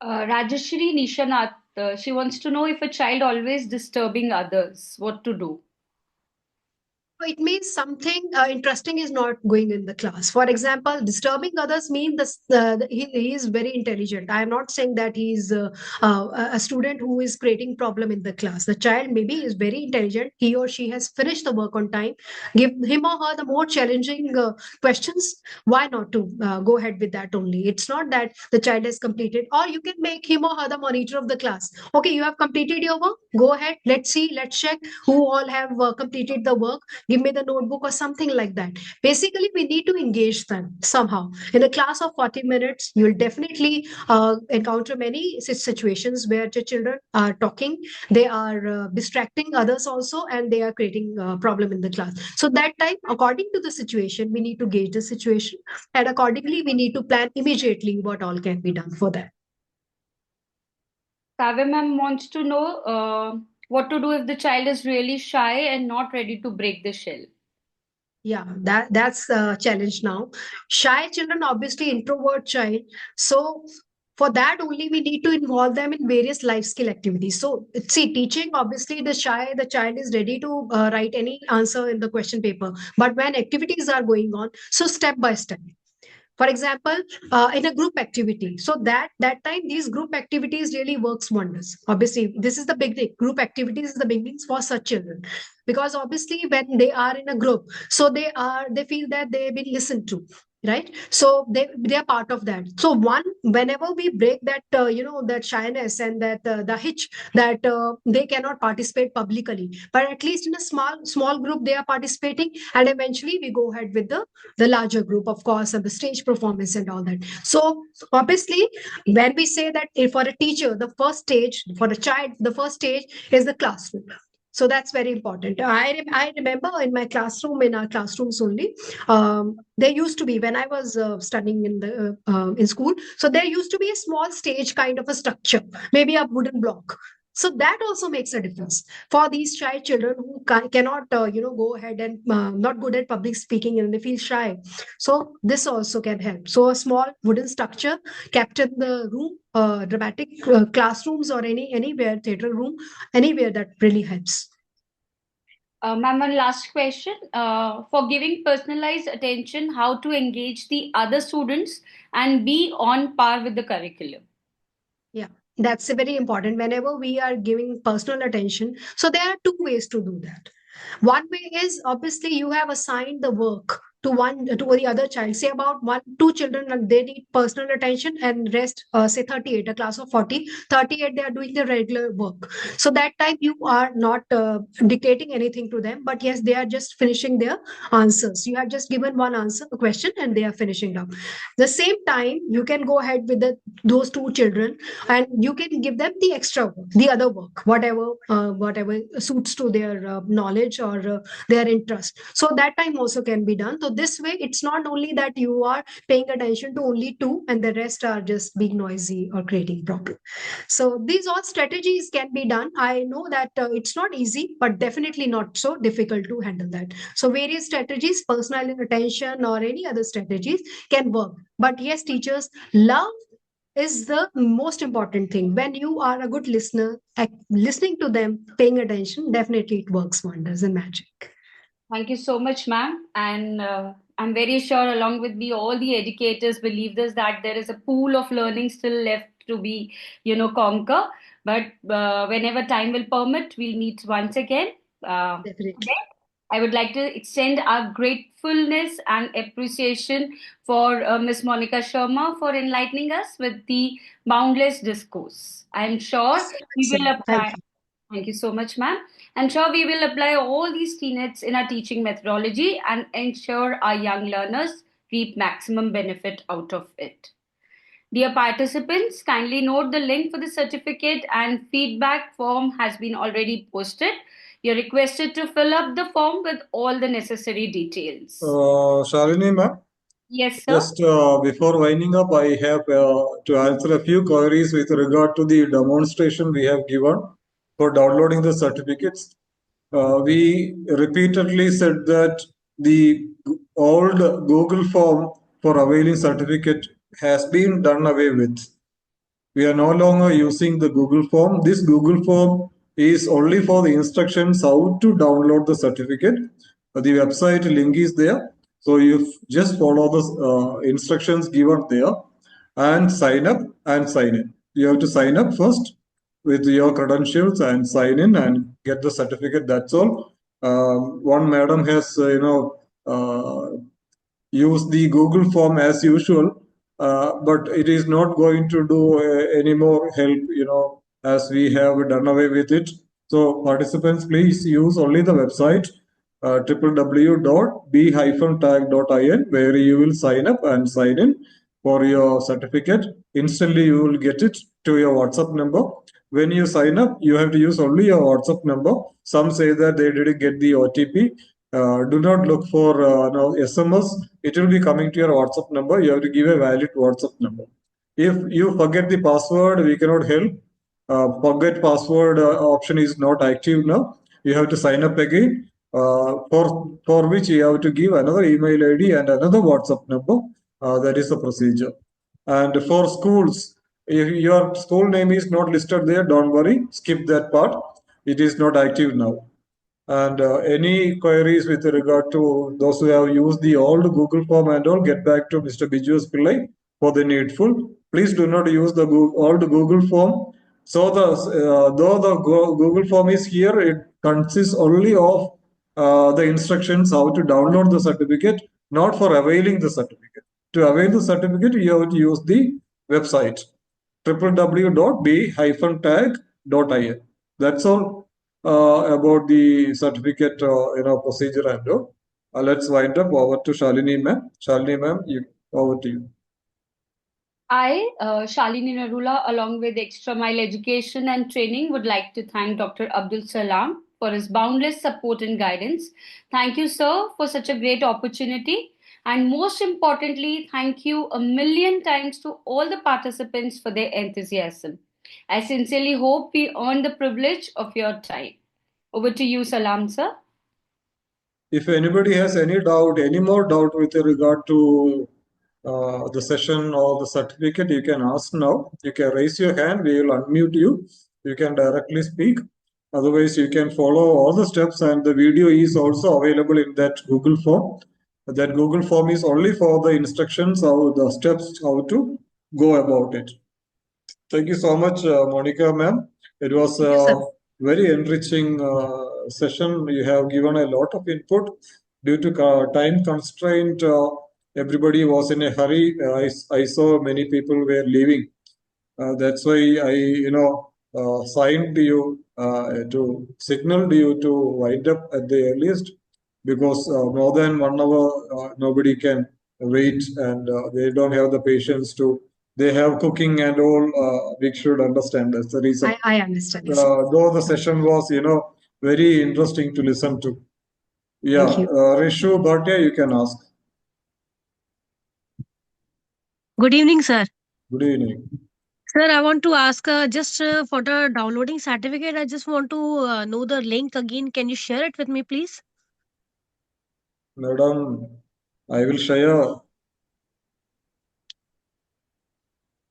Rajashri Nishanath, she wants to know if a child always disturbing others, what to do. So it means something interesting is not going in the class. For example, disturbing others mean he is very intelligent. I am not saying that he is a student who is creating problem in the class. The child maybe is very intelligent. He or she has finished the work on time. Give him or her the more challenging questions. Why not to go ahead with that only? It's not that the child has completed, or you can make him or her the monitor of the class. Okay, you have completed your work. Go ahead. Let's see. Let's check who all have completed the work. Give me the notebook or something like that. Basically, we need to engage them somehow. In a class of 40 minutes, you'll definitely encounter many situations where the children are talking, they are distracting others also, and they are creating a problem in the class. So that time, according to the situation, we need to gauge the situation, and accordingly, we need to plan immediately what all can be done for that. Kavya ma'am wants to know what to do if the child is really shy and not ready to break the shell. Yeah, that's a challenge now. Shy children, obviously introvert child. So for that only we need to involve them in various life skill activities. So see, teaching, obviously the child is ready to write any answer in the question paper. But when activities are going on, so step by step. For example, in a group activity, so that time these group activities really works wonders. Obviously, this is the beginning. Group activities is the beginnings for such children, because obviously when they are in a group, so they feel that they've been listened to, right? So they are part of that. So whenever we break that that shyness and that the hitch that they cannot participate publicly, but at least in a small group they are participating, and eventually we go ahead with the larger group, of course, and the stage performance and all that. So obviously, when we say that for a teacher, the first stage for a child, the first stage is the classroom. So that's very important. I remember in my classroom, in our classrooms only, there used to be, when I was studying in school, so there used to be a small stage kind of a structure, maybe a wooden block. So that also makes a difference for these shy children who cannot go ahead and not good at public speaking and they feel shy. So this also can help. So a small wooden structure kept in the room, dramatic classrooms, or anywhere, theater room, anywhere, that really helps. Ma'am, one last question. For giving personalized attention, how to engage the other students and be on par with the curriculum? Yeah, that's very important. Whenever we are giving personal attention, so there are two ways to do that. One way is, obviously, you have assigned the work to the other child. Say about 1 2 children and they need personal attention, and rest, say 38, a class of 40, 38 they are doing the regular work. So that time you are not dictating anything to them, but yes, they are just finishing their answers. You have just given one answer, a question, and they are finishing up. The same time you can go ahead with those 2 children, and you can give them the extra work, the other work, whatever suits to their knowledge or their interest. So that time also can be done. So this way it's not only that you are paying attention to only 2 and the rest are just being noisy or creating problem. So these all strategies can be done. I know that it's not easy, but definitely not so difficult to handle that. So various strategies, personal attention or any other strategies can work. But yes, teachers, love is the most important thing. When you are a good listener, listening to them, paying attention, definitely it works wonders and magic. Thank you so much, ma'am. And I'm very sure, along with me, all the educators believe this, that there is a pool of learning still left to be, conquer. But whenever time will permit, we'll meet once again. Definitely. I would like to extend our gratefulness and appreciation for Miss Monica Sharma for enlightening us with the boundless discourse. I'm sure we will Excellent. Thank apply. you. Thank you so much, ma'am. I'm sure we will apply all these tenets in our teaching methodology and ensure our young learners reap maximum benefit out of it. Dear participants, kindly note the link for the certificate and feedback form has been already posted. You're requested to fill up the form with all the necessary details. Shalini ma'am, Yes, sir. just before winding up, I have to answer a few queries with regard to the demonstration we have given for downloading the certificates. We repeatedly said that the old Google form for availing certificate has been done away with. We are no longer using the Google form. This Google form is only for the instructions how to download the certificate. The website link is there. So you just follow the instructions given there and sign up and sign in. You have to sign up first with your credentials and sign in and get the certificate. That's all. One madam has, use the Google form as usual, but it is not going to do any more help, as we have done away with it. So participants, please use only the website www.b-tag.in, where you will sign up and sign in for your certificate. Instantly, you will get it to your WhatsApp number. When you sign up, you have to use only your WhatsApp number. Some say that they didn't get the OTP. Do not look for SMS. It will be coming to your WhatsApp number. You have to give a valid WhatsApp number. If you forget the password, we cannot help. Forget password option is not active now. You have to sign up again, for which you have to give another email ID and another WhatsApp number. That is the procedure. And for schools, if your school name is not listed there, don't worry, skip that part. It is not active now. And any queries with regard to those who have used the old Google form and all, get back to Mr. Bijus Pillai for the needful. Please do not use the old Google form. So though the Google form is here, it consists only of the instructions how to download the certificate, not for availing the certificate. To avail the certificate, you have to use the website www.b-tag.in. That's all about the certificate, procedure and all. Let's wind up. Over to Shalini ma'am. Shalini ma'am, over to you. I, Shalini Narula, along with Extra Mile Education and Training, would like to thank Dr. Abdul Salam for his boundless support and guidance. Thank you, sir, for such a great opportunity. And most importantly, thank you a million times to all the participants for their enthusiasm. I sincerely hope we earned the privilege of your time. Over to you, Salam, sir. If anybody has any more doubt with regard to the session or the certificate, you can ask now. You can raise your hand. We will unmute you. You can directly speak. Otherwise, you can follow all the steps, and the video is also available in that Google form. That Google form is only for the instructions, how the steps, how to go about it. Thank you so much, Monica ma'am. It was a very enriching session. You have given a lot of input. due to time constraint, everybody was in a hurry. I saw many people were leaving. That's why I, signed you to signaled you to wind up at the earliest, because more than 1 hour nobody can wait, and they don't have the patience to. They have cooking and all. We should understand that's the reason. I understand. Yes, sir. Though the session was, very interesting to listen to. Yeah, Thank you. Rishu Bhatia, you can ask. Good evening, sir. Good evening. Sir, I want to ask just for the downloading certificate, I just want to know the link again. Can you share it with me, please? Madam, I will share.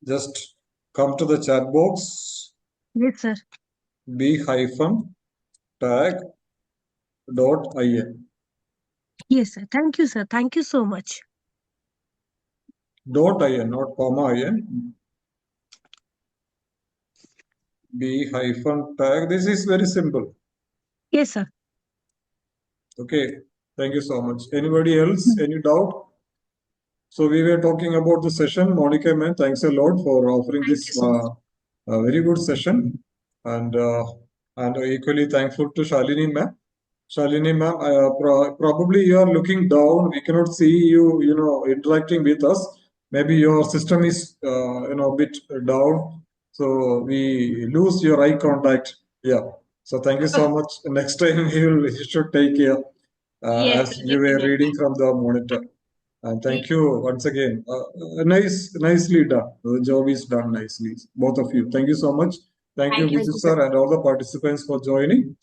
Just come to the chat box. Yes, sir. b-tag.in. Yes, sir. Thank you, sir. Thank you so much. .in, not comma in. b-tag. This is very simple. Yes, sir. Okay. Thank you so much. Anybody else? Any doubt? So we were talking about the session. Monica, man, thanks a lot for offering Thank this you so much. very good session, and equally thankful to Shalini, ma'am. Shalini, ma'am, probably you are looking down. We cannot see you, interacting with us. Maybe your system is, a bit down, so we lose your eye contact. Yeah. So thank you so much. Next time you should take care, Yes, as sir, you were definitely. reading from the monitor. And thank you once again. Nicely done. The job is done nicely. Both of you. Thank you so much. Thank you, Thank you. Thank Vijay you, sir, sir. and all the participants for joining.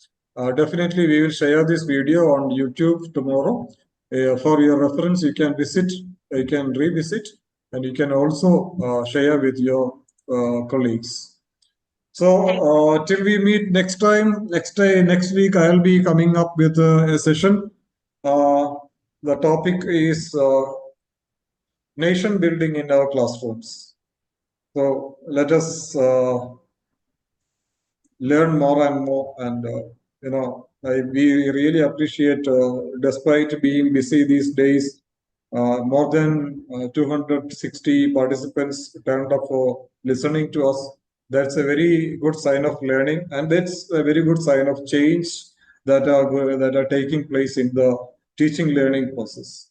Definitely, we will share this video on YouTube tomorrow. For your reference, you can visit, you can revisit, and you can also share with your colleagues. So till we meet next time, next week, I'll be coming up with a session. The topic is nation building in our classrooms. So let us learn more and more, and we really appreciate, despite being busy these days, more than 260 participants turned up for listening to us. That's a very good sign of learning, and that's a very good sign of change that are taking place in the teaching learning process.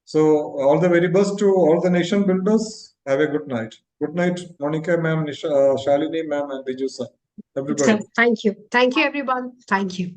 So all the very best to all the nation builders. Have a good night. Good night, Monica ma'am, Shalini ma'am, and Biju sir. Everybody. Sir, thank you. Thank you, everyone. Thank you.